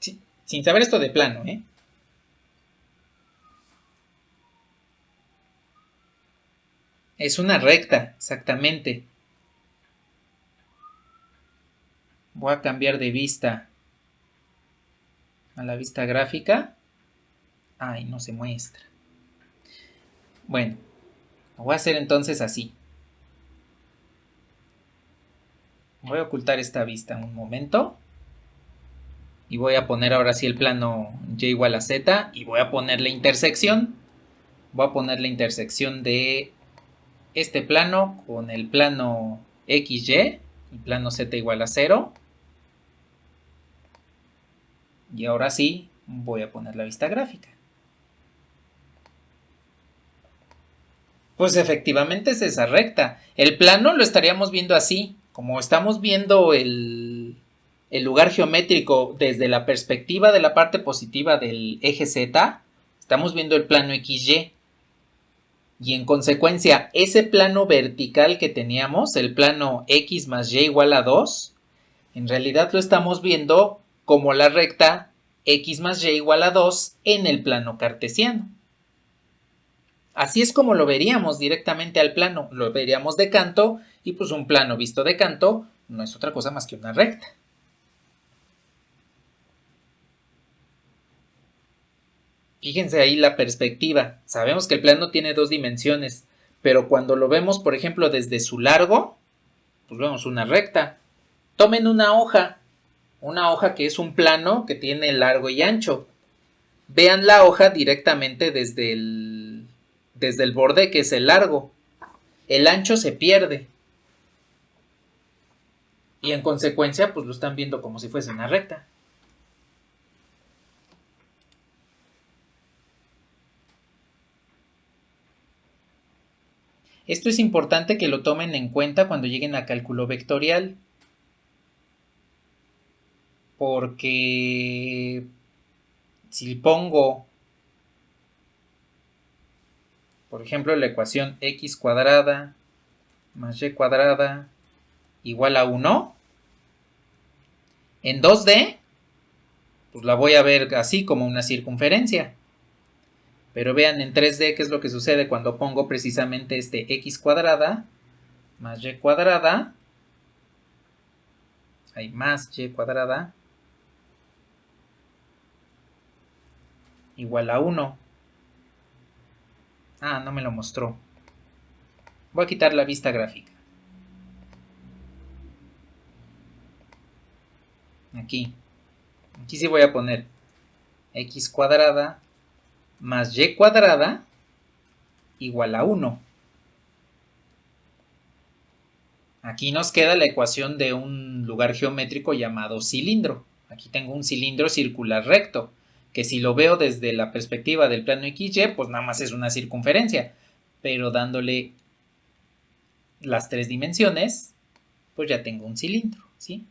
Sí, sin saber esto de plano, ¿eh? Es una recta, exactamente. Voy a cambiar de vista a la vista gráfica. Ay, no se muestra. Bueno, lo voy a hacer entonces así. Voy a ocultar esta vista un momento. Y voy a poner ahora sí el plano y igual a z. Y voy a poner la intersección. Voy a poner la intersección de este plano con el plano XY. El plano z igual a 0. Y ahora sí voy a poner la vista gráfica. Pues efectivamente es esa recta. El plano lo estaríamos viendo así. Como estamos viendo el lugar geométrico desde la perspectiva de la parte positiva del eje Z, estamos viendo el plano XY. Y en consecuencia, ese plano vertical que teníamos, el plano X más Y igual a 2, en realidad lo estamos viendo como la recta X más Y igual a 2 en el plano cartesiano. Así es como lo veríamos directamente al plano, lo veríamos de canto y pues un plano visto de canto no es otra cosa más que una recta. Fíjense ahí la perspectiva, sabemos que el plano tiene dos dimensiones, pero cuando lo vemos por ejemplo desde su largo, pues vemos una recta. Tomen una hoja que es un plano que tiene largo y ancho. Vean la hoja directamente desde el borde que es el largo. El ancho se pierde. Y en consecuencia, pues lo están viendo como si fuese una recta. Esto es importante que lo tomen en cuenta cuando lleguen a cálculo vectorial. Porque si pongo, por ejemplo, la ecuación x cuadrada más y cuadrada igual a 1. En 2D, pues la voy a ver así como una circunferencia. Pero vean en 3D qué es lo que sucede cuando pongo precisamente este x cuadrada más y cuadrada. Hay más y cuadrada igual a 1. Ah, no me lo mostró. Voy a quitar la vista gráfica. Aquí sí voy a poner x cuadrada más y cuadrada igual a 1. Aquí nos queda la ecuación de un lugar geométrico llamado cilindro. Aquí tengo un cilindro circular recto, que si lo veo desde la perspectiva del plano XY, pues nada más es una circunferencia. Pero dándole las 3 dimensiones, pues ya tengo un cilindro, ¿sí?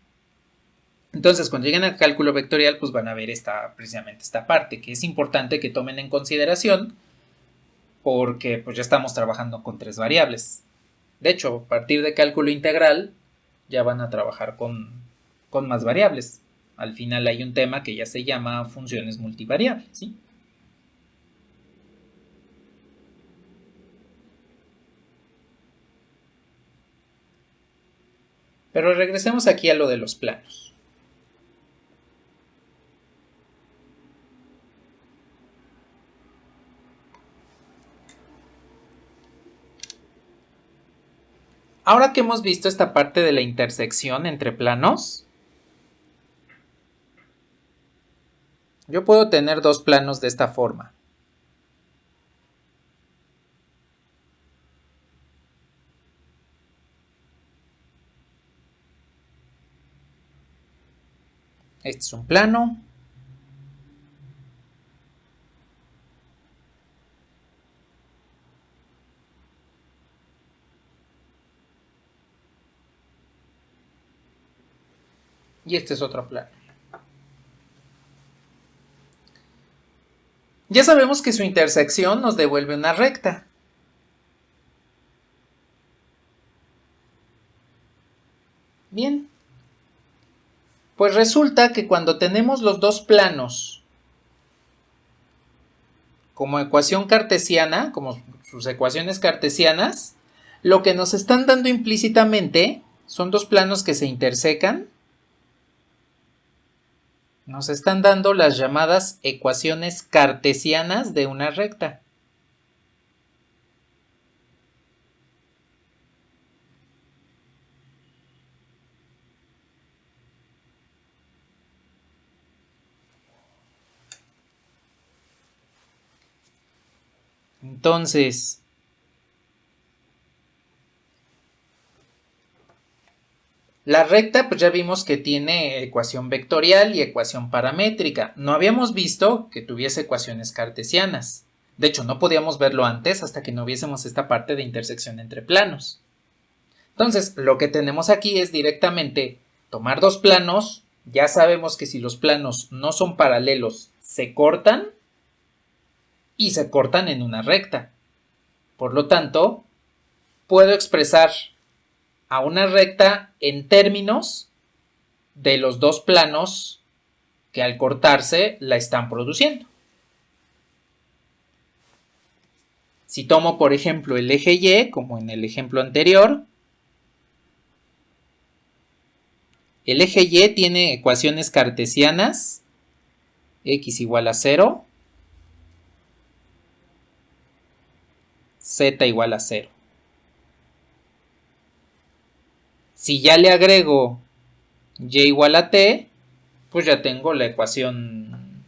Entonces, cuando lleguen al cálculo vectorial, pues van a ver precisamente esta parte, que es importante que tomen en consideración, porque pues ya estamos trabajando con 3 variables. De hecho, a partir de cálculo integral, ya van a trabajar con más variables. Al final hay un tema que ya se llama funciones multivariables, ¿sí? Pero regresemos aquí a lo de los planos. Ahora que hemos visto esta parte de la intersección entre planos, yo puedo tener dos planos de esta forma. Este es un plano. Y este es otro plano. Ya sabemos que su intersección nos devuelve una recta. Bien. Pues resulta que cuando tenemos los dos planos como ecuación cartesiana, como sus ecuaciones cartesianas, lo que nos están dando implícitamente son dos planos que se intersecan. Nos están dando las llamadas ecuaciones cartesianas de una recta. Entonces, la recta, pues ya vimos que tiene ecuación vectorial y ecuación paramétrica. No habíamos visto que tuviese ecuaciones cartesianas. De hecho, no podíamos verlo antes hasta que no viésemos esta parte de intersección entre planos. Entonces, lo que tenemos aquí es directamente tomar dos planos. Ya sabemos que si los planos no son paralelos, se cortan y se cortan en una recta. Por lo tanto, puedo expresar a una recta en términos de los dos planos que al cortarse la están produciendo. Si tomo, por ejemplo, el eje Y, como en el ejemplo anterior, el eje Y tiene ecuaciones cartesianas, x igual a 0, z igual a 0. Si ya le agrego y igual a t, pues ya tengo la ecuación,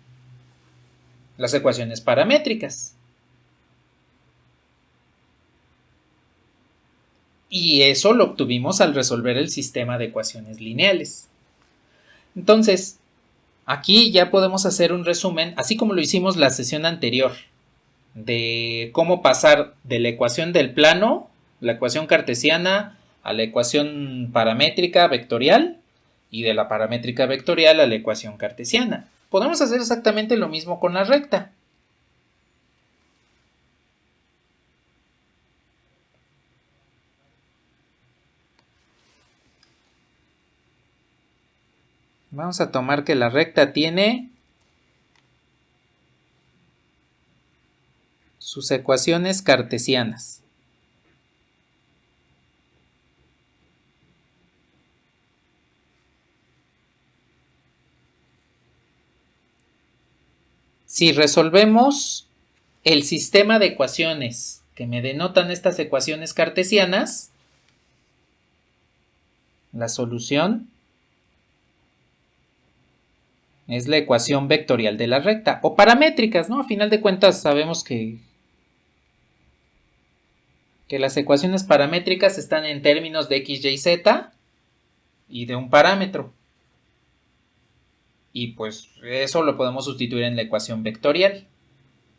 las ecuaciones paramétricas. Y eso lo obtuvimos al resolver el sistema de ecuaciones lineales. Entonces, aquí ya podemos hacer un resumen, así como lo hicimos la sesión anterior, de cómo pasar de la ecuación del plano, la ecuación cartesiana, a la ecuación paramétrica vectorial, y de la paramétrica vectorial a la ecuación cartesiana. Podemos hacer exactamente lo mismo con la recta. Vamos a tomar que la recta tiene sus ecuaciones cartesianas. Si resolvemos el sistema de ecuaciones que me denotan estas ecuaciones cartesianas, la solución es la ecuación vectorial de la recta, o paramétricas, ¿no? A final de cuentas sabemos que las ecuaciones paramétricas están en términos de x, y, z y de un parámetro. Y pues eso lo podemos sustituir en la ecuación vectorial.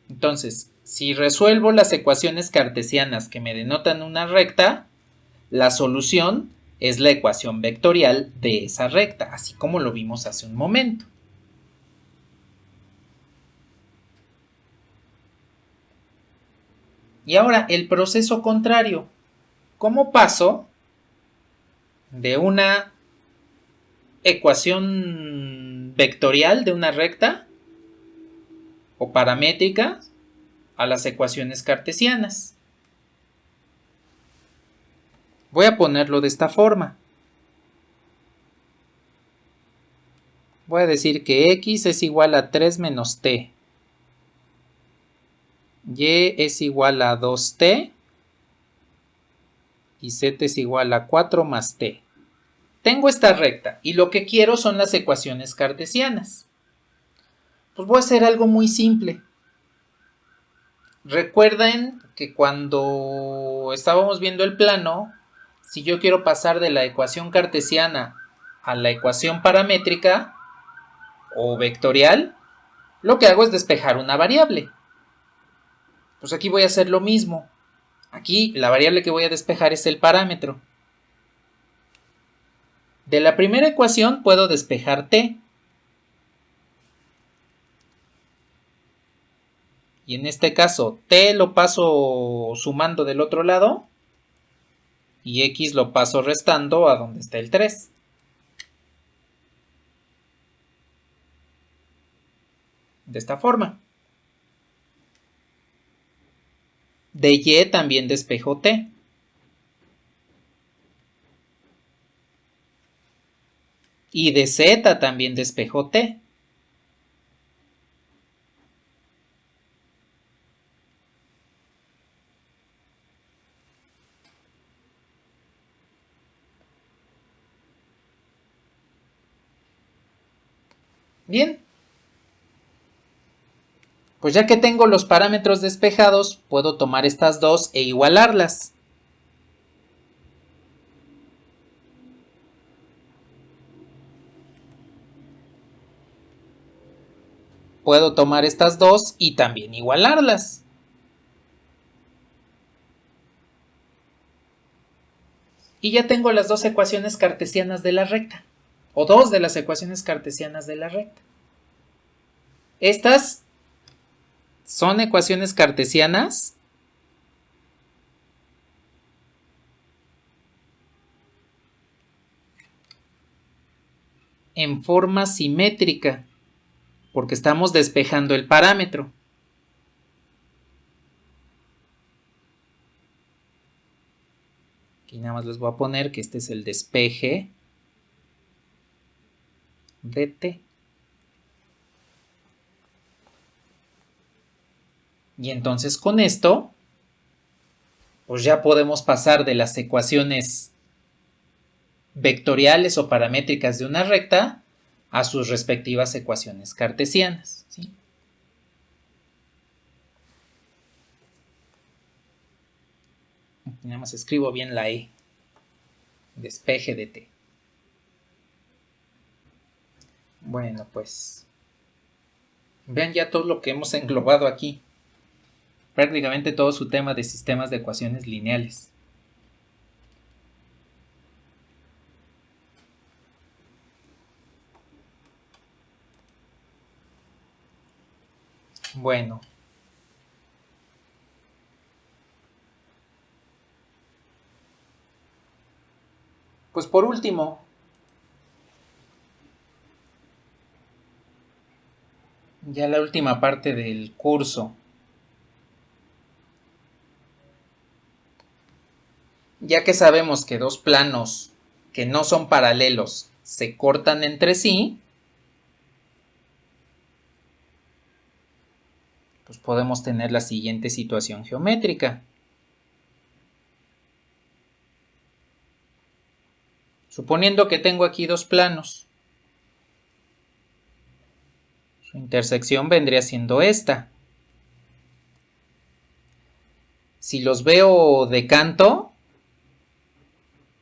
Entonces, si resuelvo las ecuaciones cartesianas que me denotan una recta, la solución es la ecuación vectorial de esa recta, así como lo vimos hace un momento. Y ahora, el proceso contrario. ¿Cómo paso de una ecuación vectorial de una recta o paramétrica a las ecuaciones cartesianas? Voy a ponerlo de esta forma. Voy a decir que x es igual a 3 menos t. Y es igual a 2t. Y z es igual a 4 más t. Tengo esta recta y lo que quiero son las ecuaciones cartesianas. Pues voy a hacer algo muy simple. Recuerden que cuando estábamos viendo el plano, si yo quiero pasar de la ecuación cartesiana a la ecuación paramétrica o vectorial, lo que hago es despejar una variable. Pues aquí voy a hacer lo mismo. Aquí la variable que voy a despejar es el parámetro. De la primera ecuación puedo despejar t. Y en este caso t lo paso sumando del otro lado y x lo paso restando a donde está el 3. De esta forma. De y también despejo t. Y de z también despejo t. Bien. Pues ya que tengo los parámetros despejados, puedo tomar estas dos e igualarlas. Puedo tomar estas dos y también igualarlas. Y ya tengo las dos ecuaciones cartesianas de la recta. O dos de las ecuaciones cartesianas de la recta. Estas son ecuaciones cartesianas en forma simétrica, porque estamos despejando el parámetro. Aquí nada más les voy a poner que este es el despeje de t. Y entonces con esto, pues ya podemos pasar de las ecuaciones vectoriales o paramétricas de una recta a sus respectivas ecuaciones cartesianas, ¿sí? Nada más escribo bien la E. Despeje de t. Bueno, pues vean ya todo lo que hemos englobado aquí. Prácticamente todo su tema de sistemas de ecuaciones lineales. Bueno. Pues por último, Ya la última parte del curso. Ya que sabemos que dos planos que no son paralelos se cortan entre sí, pues podemos tener la siguiente situación geométrica. Suponiendo que tengo aquí dos planos, su intersección vendría siendo esta. Si los veo de canto,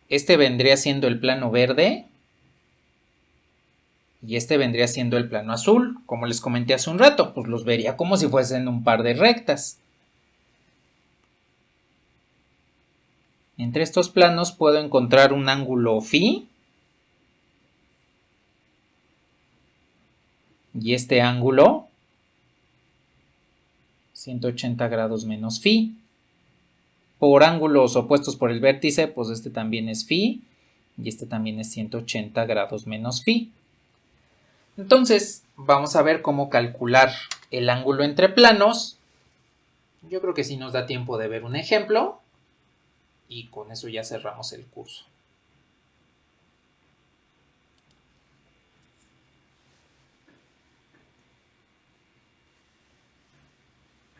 este vendría siendo el plano verde y este vendría siendo el plano azul. Como les comenté hace un rato, pues los vería como si fuesen un par de rectas. Entre estos planos puedo encontrar un ángulo phi y este ángulo 180 grados menos phi. Por ángulos opuestos por el vértice, pues este también es phi y este también es 180 grados menos phi. Entonces, vamos a ver cómo calcular el ángulo entre planos. Yo creo que sí nos da tiempo de ver un ejemplo y con eso ya cerramos el curso.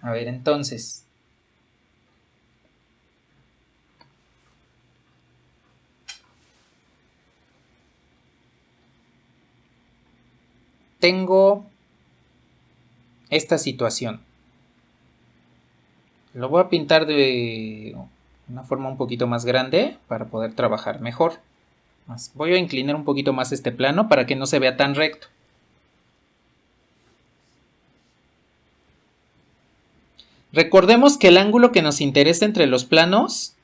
A ver, entonces, tengo esta situación. Lo voy a pintar de una forma un poquito más grande para poder trabajar mejor. Voy a inclinar un poquito más este plano para que no se vea tan recto. Recordemos que el ángulo que nos interesa entre los planos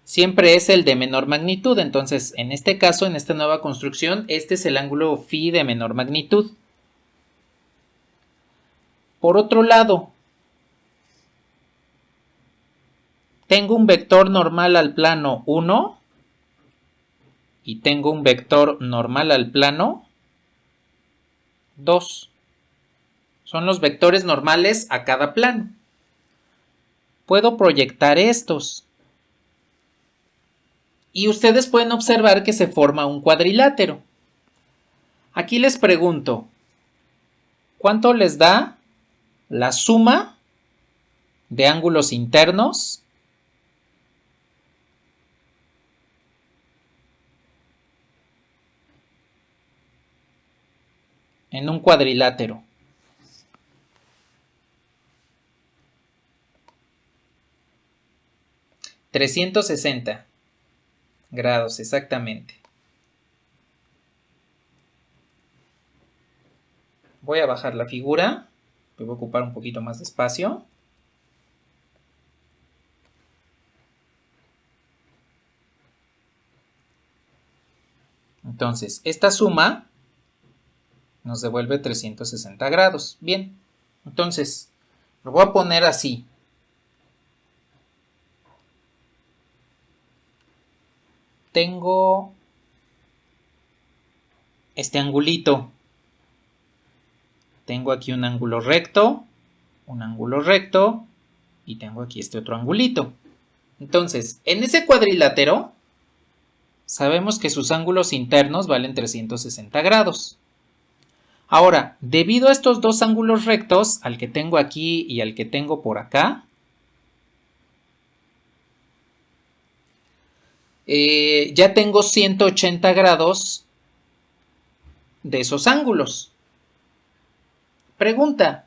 siempre es el de menor magnitud. Entonces, en este caso, en esta nueva construcción, este es el ángulo phi de menor magnitud. Por otro lado, tengo un vector normal al plano 1 y tengo un vector normal al plano 2. Son los vectores normales a cada plano. Puedo proyectar estos. Y ustedes pueden observar que se forma un cuadrilátero. Aquí les pregunto, ¿cuánto les da la suma de ángulos internos en un cuadrilátero? $360 grados, exactamente. Voy a bajar la figura, voy a ocupar un poquito más de espacio. Entonces, esta suma nos devuelve 360 grados. Bien, entonces, lo voy a poner así. Tengo este angulito. Tengo aquí un ángulo recto y tengo aquí este otro angulito. Entonces, en ese cuadrilátero, sabemos que sus ángulos internos valen 360 grados. Ahora, debido a estos dos ángulos rectos, al que tengo aquí y al que tengo por acá, ya tengo 180 grados de esos ángulos. Pregunta,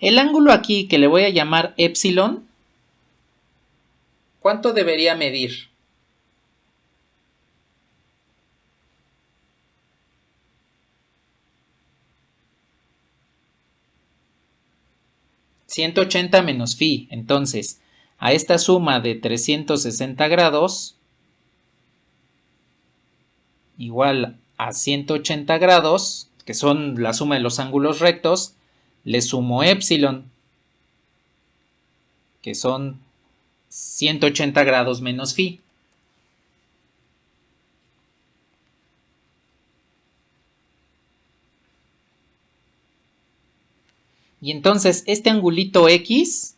el ángulo aquí que le voy a llamar epsilon, ¿cuánto debería medir? $180 menos phi. Entonces, a esta suma de 360 grados igual a 180 grados, que son la suma de los ángulos rectos, le sumo epsilon, que son 180 grados menos phi. Y entonces este angulito X,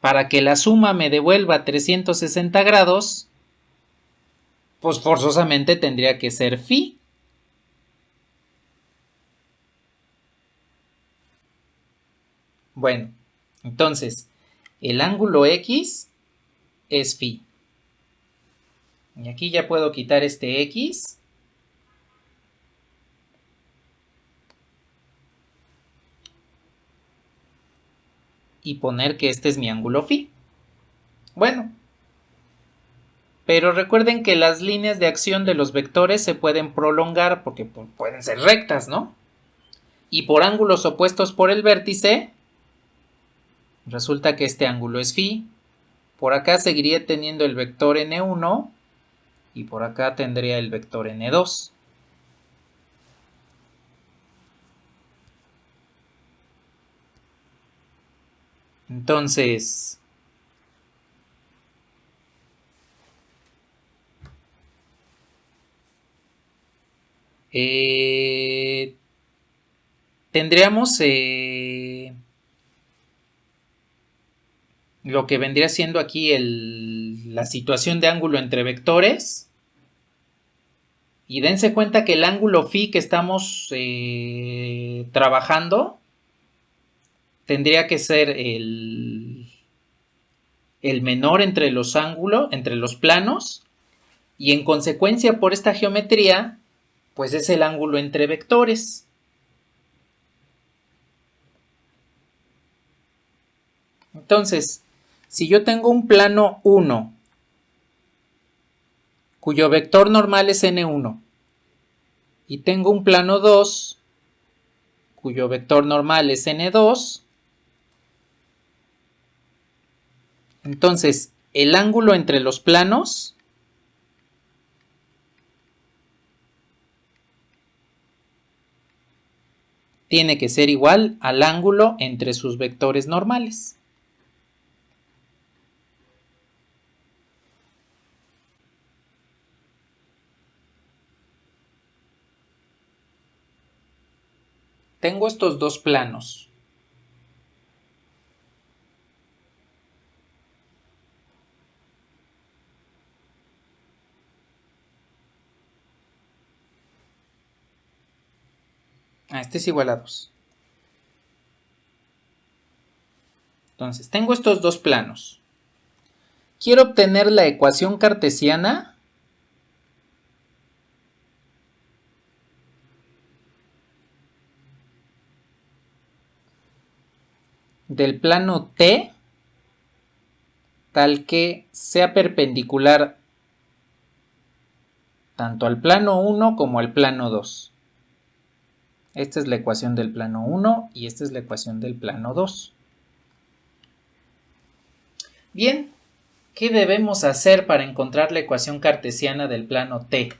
para que la suma me devuelva 360 grados, pues forzosamente tendría que ser phi. Bueno, entonces el ángulo X es phi. Y aquí ya puedo quitar este X. Y poner que este es mi ángulo phi. Bueno, pero recuerden que las líneas de acción de los vectores se pueden prolongar porque pueden ser rectas, ¿no? Y por ángulos opuestos por el vértice, resulta que este ángulo es phi. Por acá seguiría teniendo el vector n1 y por acá tendría el vector n2. Entonces, tendríamos lo que vendría siendo aquí la situación de ángulo entre vectores. Y dense cuenta que el ángulo phi que estamos trabajando tendría que ser el menor entre los ángulos, entre los planos, y en consecuencia por esta geometría, pues es el ángulo entre vectores. Entonces, si yo tengo un plano 1, cuyo vector normal es n1, y tengo un plano 2, cuyo vector normal es n2, entonces el ángulo entre los planos tiene que ser igual al ángulo entre sus vectores normales. Tengo estos dos planos. Este es igual a 2. Entonces, tengo estos dos planos. Quiero obtener la ecuación cartesiana del plano T tal que sea perpendicular tanto al plano 1 como al plano 2. Esta es la ecuación del plano 1 y esta es la ecuación del plano 2. Bien, ¿qué debemos hacer para encontrar la ecuación cartesiana del plano T?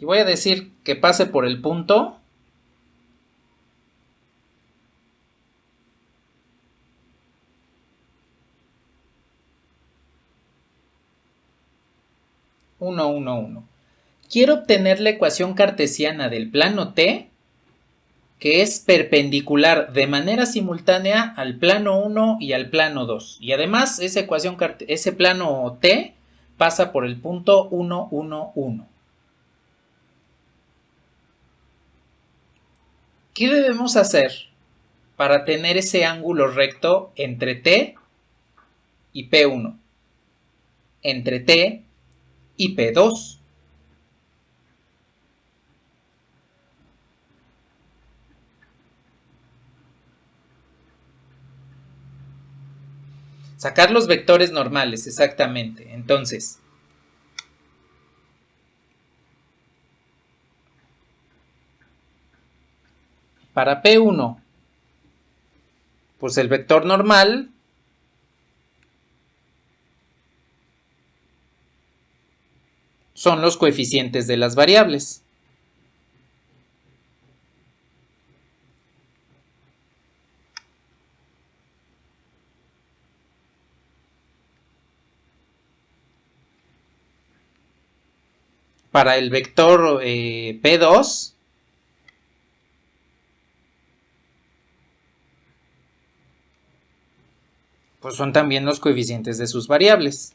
Y voy a decir que pase por el punto 1, 1, 1. Quiero obtener la ecuación cartesiana del plano T, que es perpendicular de manera simultánea al plano 1 y al plano 2. Y además ese plano T pasa por el punto 1, 1, 1. ¿Qué debemos hacer para tener ese ángulo recto entre T y P1? Entre T y P2. Sacar los vectores normales, exactamente. Entonces, para P1, pues el vector normal son los coeficientes de las variables. para el vector P2, pues son también los coeficientes de sus variables.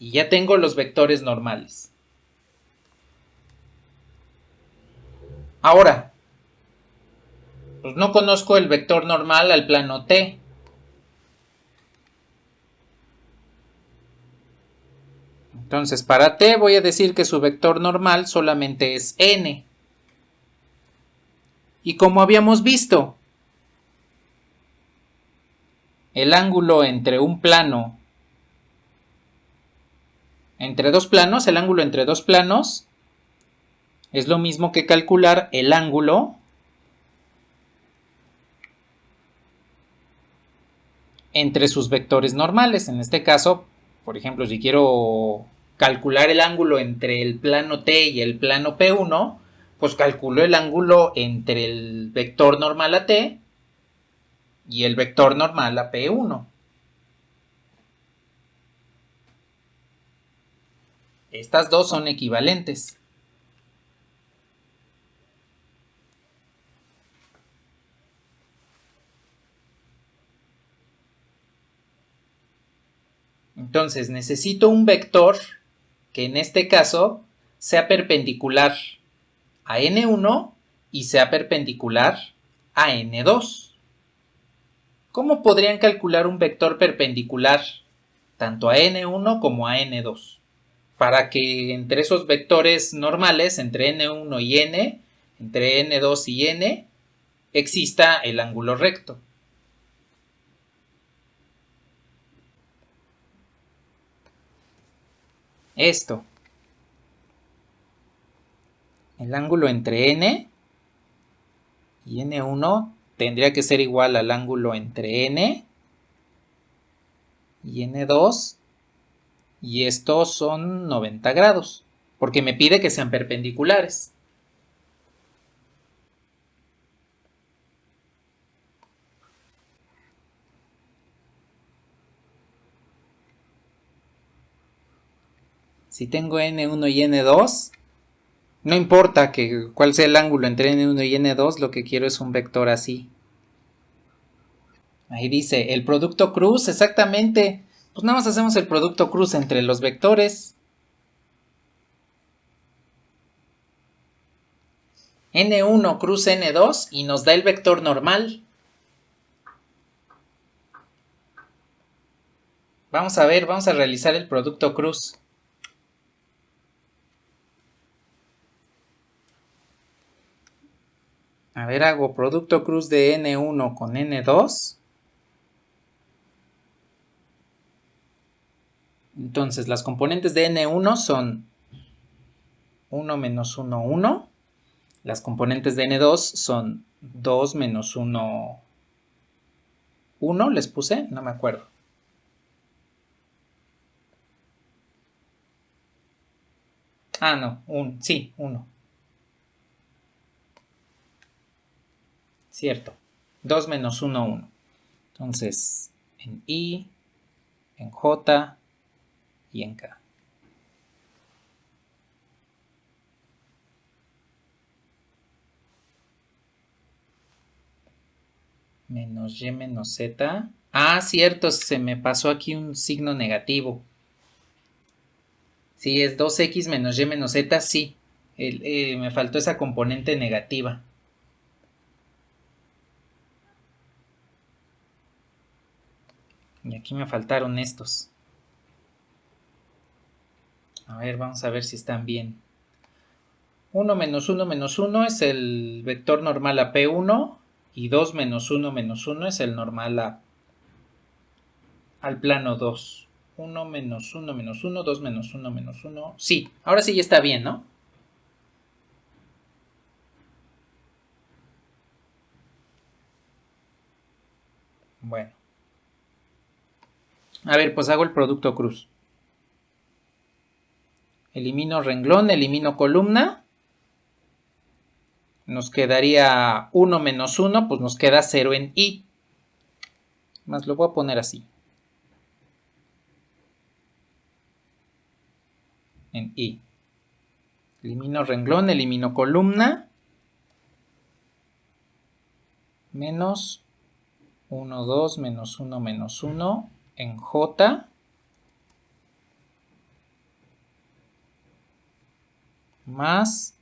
Y ya tengo los vectores normales. Ahora, pues no conozco el vector normal al plano T. Entonces, para T voy a decir que su vector normal solamente es n. Y como habíamos visto, el ángulo entre un plano, entre dos planos, el ángulo entre dos planos es lo mismo que calcular el ángulo entre sus vectores normales. En este caso, por ejemplo, si quiero calcular el ángulo entre el plano T y el plano P1, pues calculo el ángulo entre el vector normal a T y el vector normal a P1. Estas dos son equivalentes. Entonces necesito un vector que en este caso sea perpendicular a n1 y sea perpendicular a n2. ¿Cómo podrían calcular un vector perpendicular tanto a n1 como a n2? Para que entre esos vectores normales, entre n1 y n, entre n2 y n, exista el ángulo recto. Esto. El ángulo entre n y n1 tendría que ser igual al ángulo entre n y n2, y estos son 90 grados, porque me pide que sean perpendiculares. Si tengo n1 y n2, no importa cuál sea el ángulo entre n1 y n2, lo que quiero es un vector así. Ahí dice, el producto cruz, exactamente. Pues nada más hacemos el producto cruz entre los vectores. n1 cruz n2 y nos da el vector normal. Vamos a ver, vamos a realizar el producto cruz. A ver, hago producto cruz de n1 con n2. Entonces, las componentes de n1 son 1 menos 1, 1. Las componentes de n2 son 2 menos 1, 1. ¿Les puse? No me acuerdo. Ah, no, sí, 1. Cierto. 2 menos 1, 1. Entonces, en I, en J y en K. Menos Y menos Z. Ah, cierto, se me pasó aquí un signo negativo. Sí, es 2x menos y menos z, sí. Me faltó esa componente negativa. Y aquí me faltaron estos. A ver, vamos a ver si están bien. 1 menos 1 menos 1 es el vector normal a P1. Y 2 menos 1 menos 1 es el normal al plano 2. 1 menos 1 menos 1, 2 menos 1 menos 1. Sí, ahora sí ya está bien, ¿no? Bueno. A ver, pues hago el producto cruz. Elimino renglón, elimino columna. Nos quedaría 1 menos 1, pues nos queda 0 en I. Más lo voy a poner así. en I. Elimino renglón, elimino columna. Menos 1, 2, menos 1, menos 1 en J. Más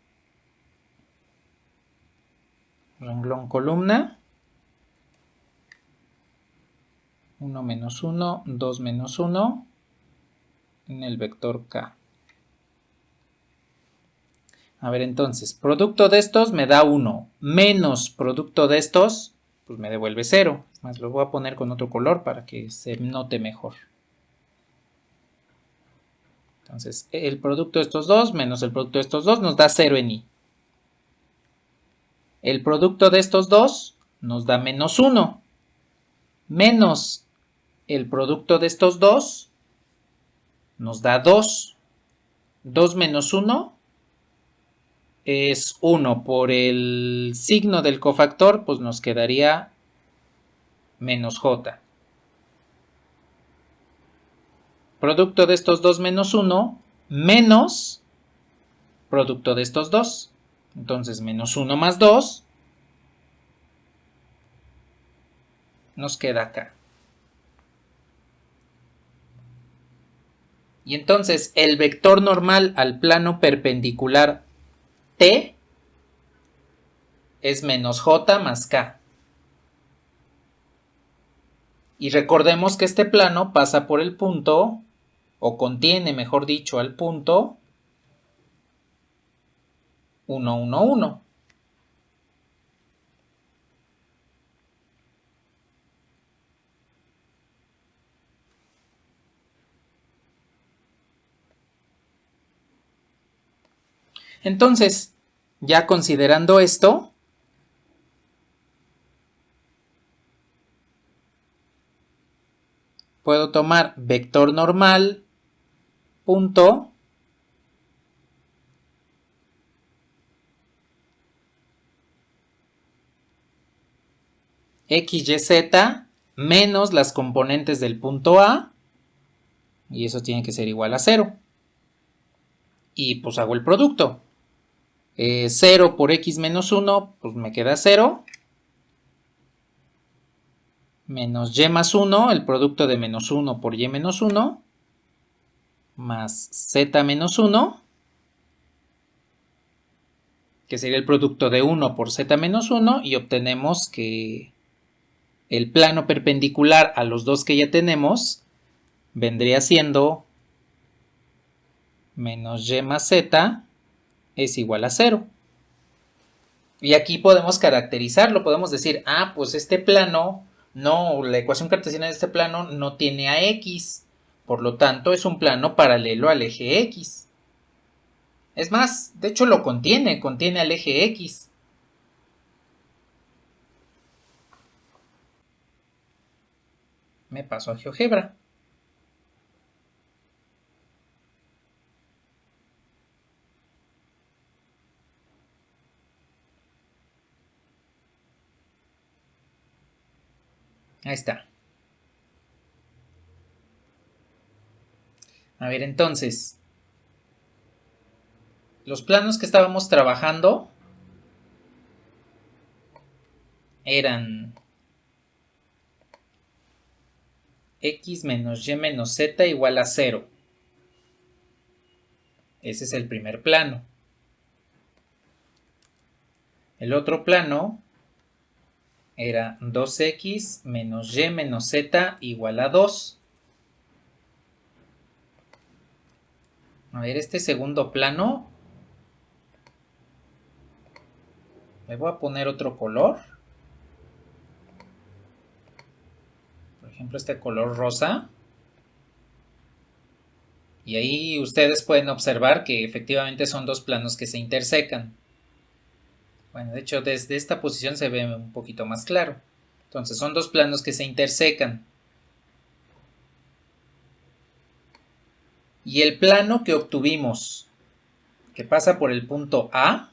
renglón columna. 1 menos 1, 2 menos 1 en el vector K. A ver, entonces, producto de estos me da 1, menos producto de estos, pues me devuelve 0. Es más, lo voy a poner con otro color para que se note mejor. Entonces, el producto de estos dos menos el producto de estos dos nos da 0 en I. El producto de estos dos nos da menos 1. Menos el producto de estos dos nos da 2. 2 menos 1 es 1. Por el signo del cofactor, pues nos quedaría menos J. Producto de estos dos menos 1 menos producto de estos dos. Entonces, menos 1 más 2 nos queda acá. Y entonces, el vector normal al plano perpendicular T es menos J más K. Y recordemos que este plano pasa por el punto, o contiene, mejor dicho, al punto 1, 1, 1. Entonces, ya considerando esto, puedo tomar vector normal, punto, x, y, z, menos las componentes del punto A, y eso tiene que ser igual a 0. Y pues hago el producto. 0 por x menos 1, pues me queda 0. Menos y más 1, el producto de menos 1 por y menos 1, más z menos 1, que sería el producto de 1 por z menos 1, y obtenemos que el plano perpendicular a los dos que ya tenemos vendría siendo menos y más z es igual a 0. Y aquí podemos caracterizarlo, podemos decir, ah, pues este plano, no, la ecuación cartesiana de este plano no tiene a x, por lo tanto es un plano paralelo al eje x. Es más, de hecho lo contiene al eje x. Me paso a GeoGebra. Ahí está. A ver, entonces, los planos que estábamos trabajando eran x menos y menos z igual a 0. Ese es el primer plano. El otro plano era 2x menos y menos z igual a 2. A ver, este segundo plano, le voy a poner otro color. Por ejemplo, este color rosa. Y ahí ustedes pueden observar que efectivamente son dos planos que se intersecan. Bueno, de hecho, desde esta posición se ve un poquito más claro. Entonces, son dos planos que se intersecan. Y el plano que obtuvimos, que pasa por el punto A,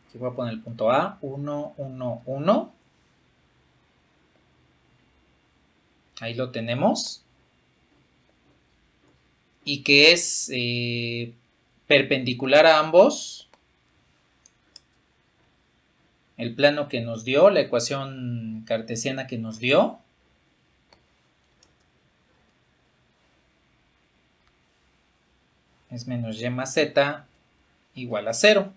aquí voy a poner el punto A, 1, 1, 1. Ahí lo tenemos. y que es perpendicular a ambos, el plano que nos dio, la ecuación cartesiana que nos dio, es menos y más z igual a 0.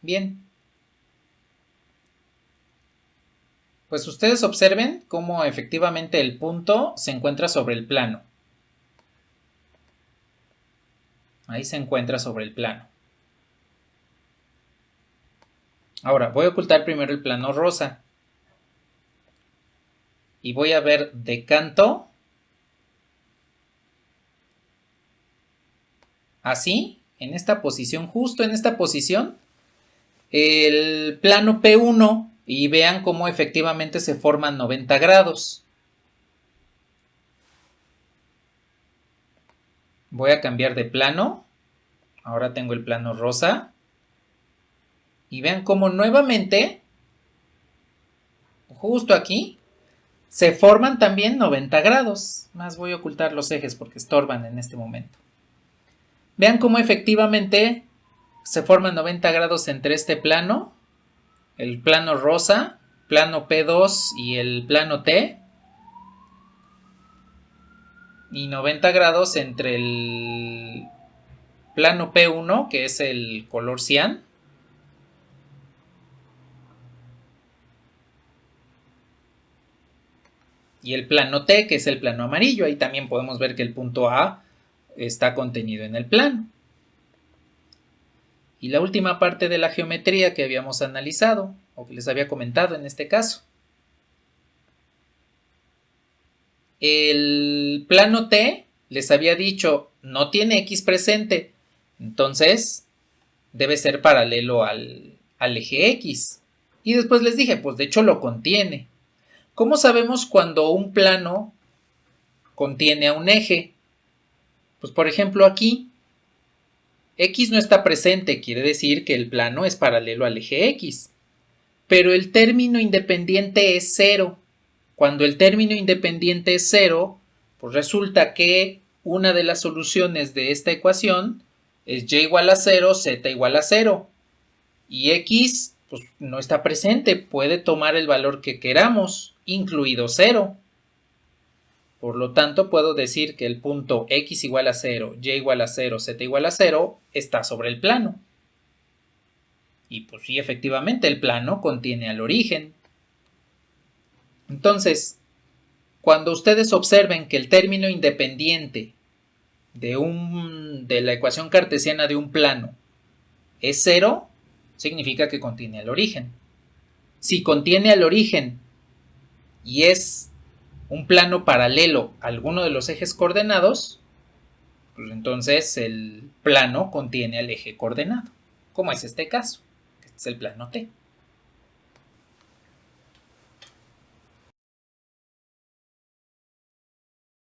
Bien. Pues ustedes observen cómo efectivamente el punto se encuentra sobre el plano. Ahí se encuentra sobre el plano. Ahora, voy a ocultar primero el plano rosa. Y voy a ver de canto. Así, en esta posición, justo en esta posición, el plano P1 y vean cómo efectivamente se forman 90 grados. Voy a cambiar de plano. Ahora tengo el plano rosa. Y vean cómo nuevamente, justo aquí, se forman también 90 grados. Más voy a ocultar los ejes porque estorban en este momento. Vean cómo efectivamente se forman 90 grados entre este plano, el plano rosa, plano P2 y el plano T. Y 90 grados entre el plano P1, que es el color cian, y el plano T, que es el plano amarillo. Ahí también podemos ver que el punto A está contenido en el plano. Y la última parte de la geometría que habíamos analizado, o que les había comentado en este caso. El plano T, les había dicho, no tiene X presente, entonces debe ser paralelo al eje X. Y después les dije, pues de hecho lo contiene. ¿Cómo sabemos cuando un plano contiene a un eje? Pues por ejemplo aquí, X no está presente, quiere decir que el plano es paralelo al eje X. Pero el término independiente es 0. Cuando el término independiente es 0, pues resulta que una de las soluciones de esta ecuación es y igual a 0, z igual a 0. Y x pues, no está presente, puede tomar el valor que queramos, incluido 0. Por lo tanto, puedo decir que el punto x igual a 0, y igual a 0, z igual a 0 está sobre el plano. Y pues sí, efectivamente, el plano contiene al origen. Entonces, cuando ustedes observen que el término independiente de la ecuación cartesiana de un plano es 0, significa que contiene al origen. Si contiene al origen y es un plano paralelo a alguno de los ejes coordenados, pues entonces el plano contiene al eje coordenado, como es este caso, que es el plano T.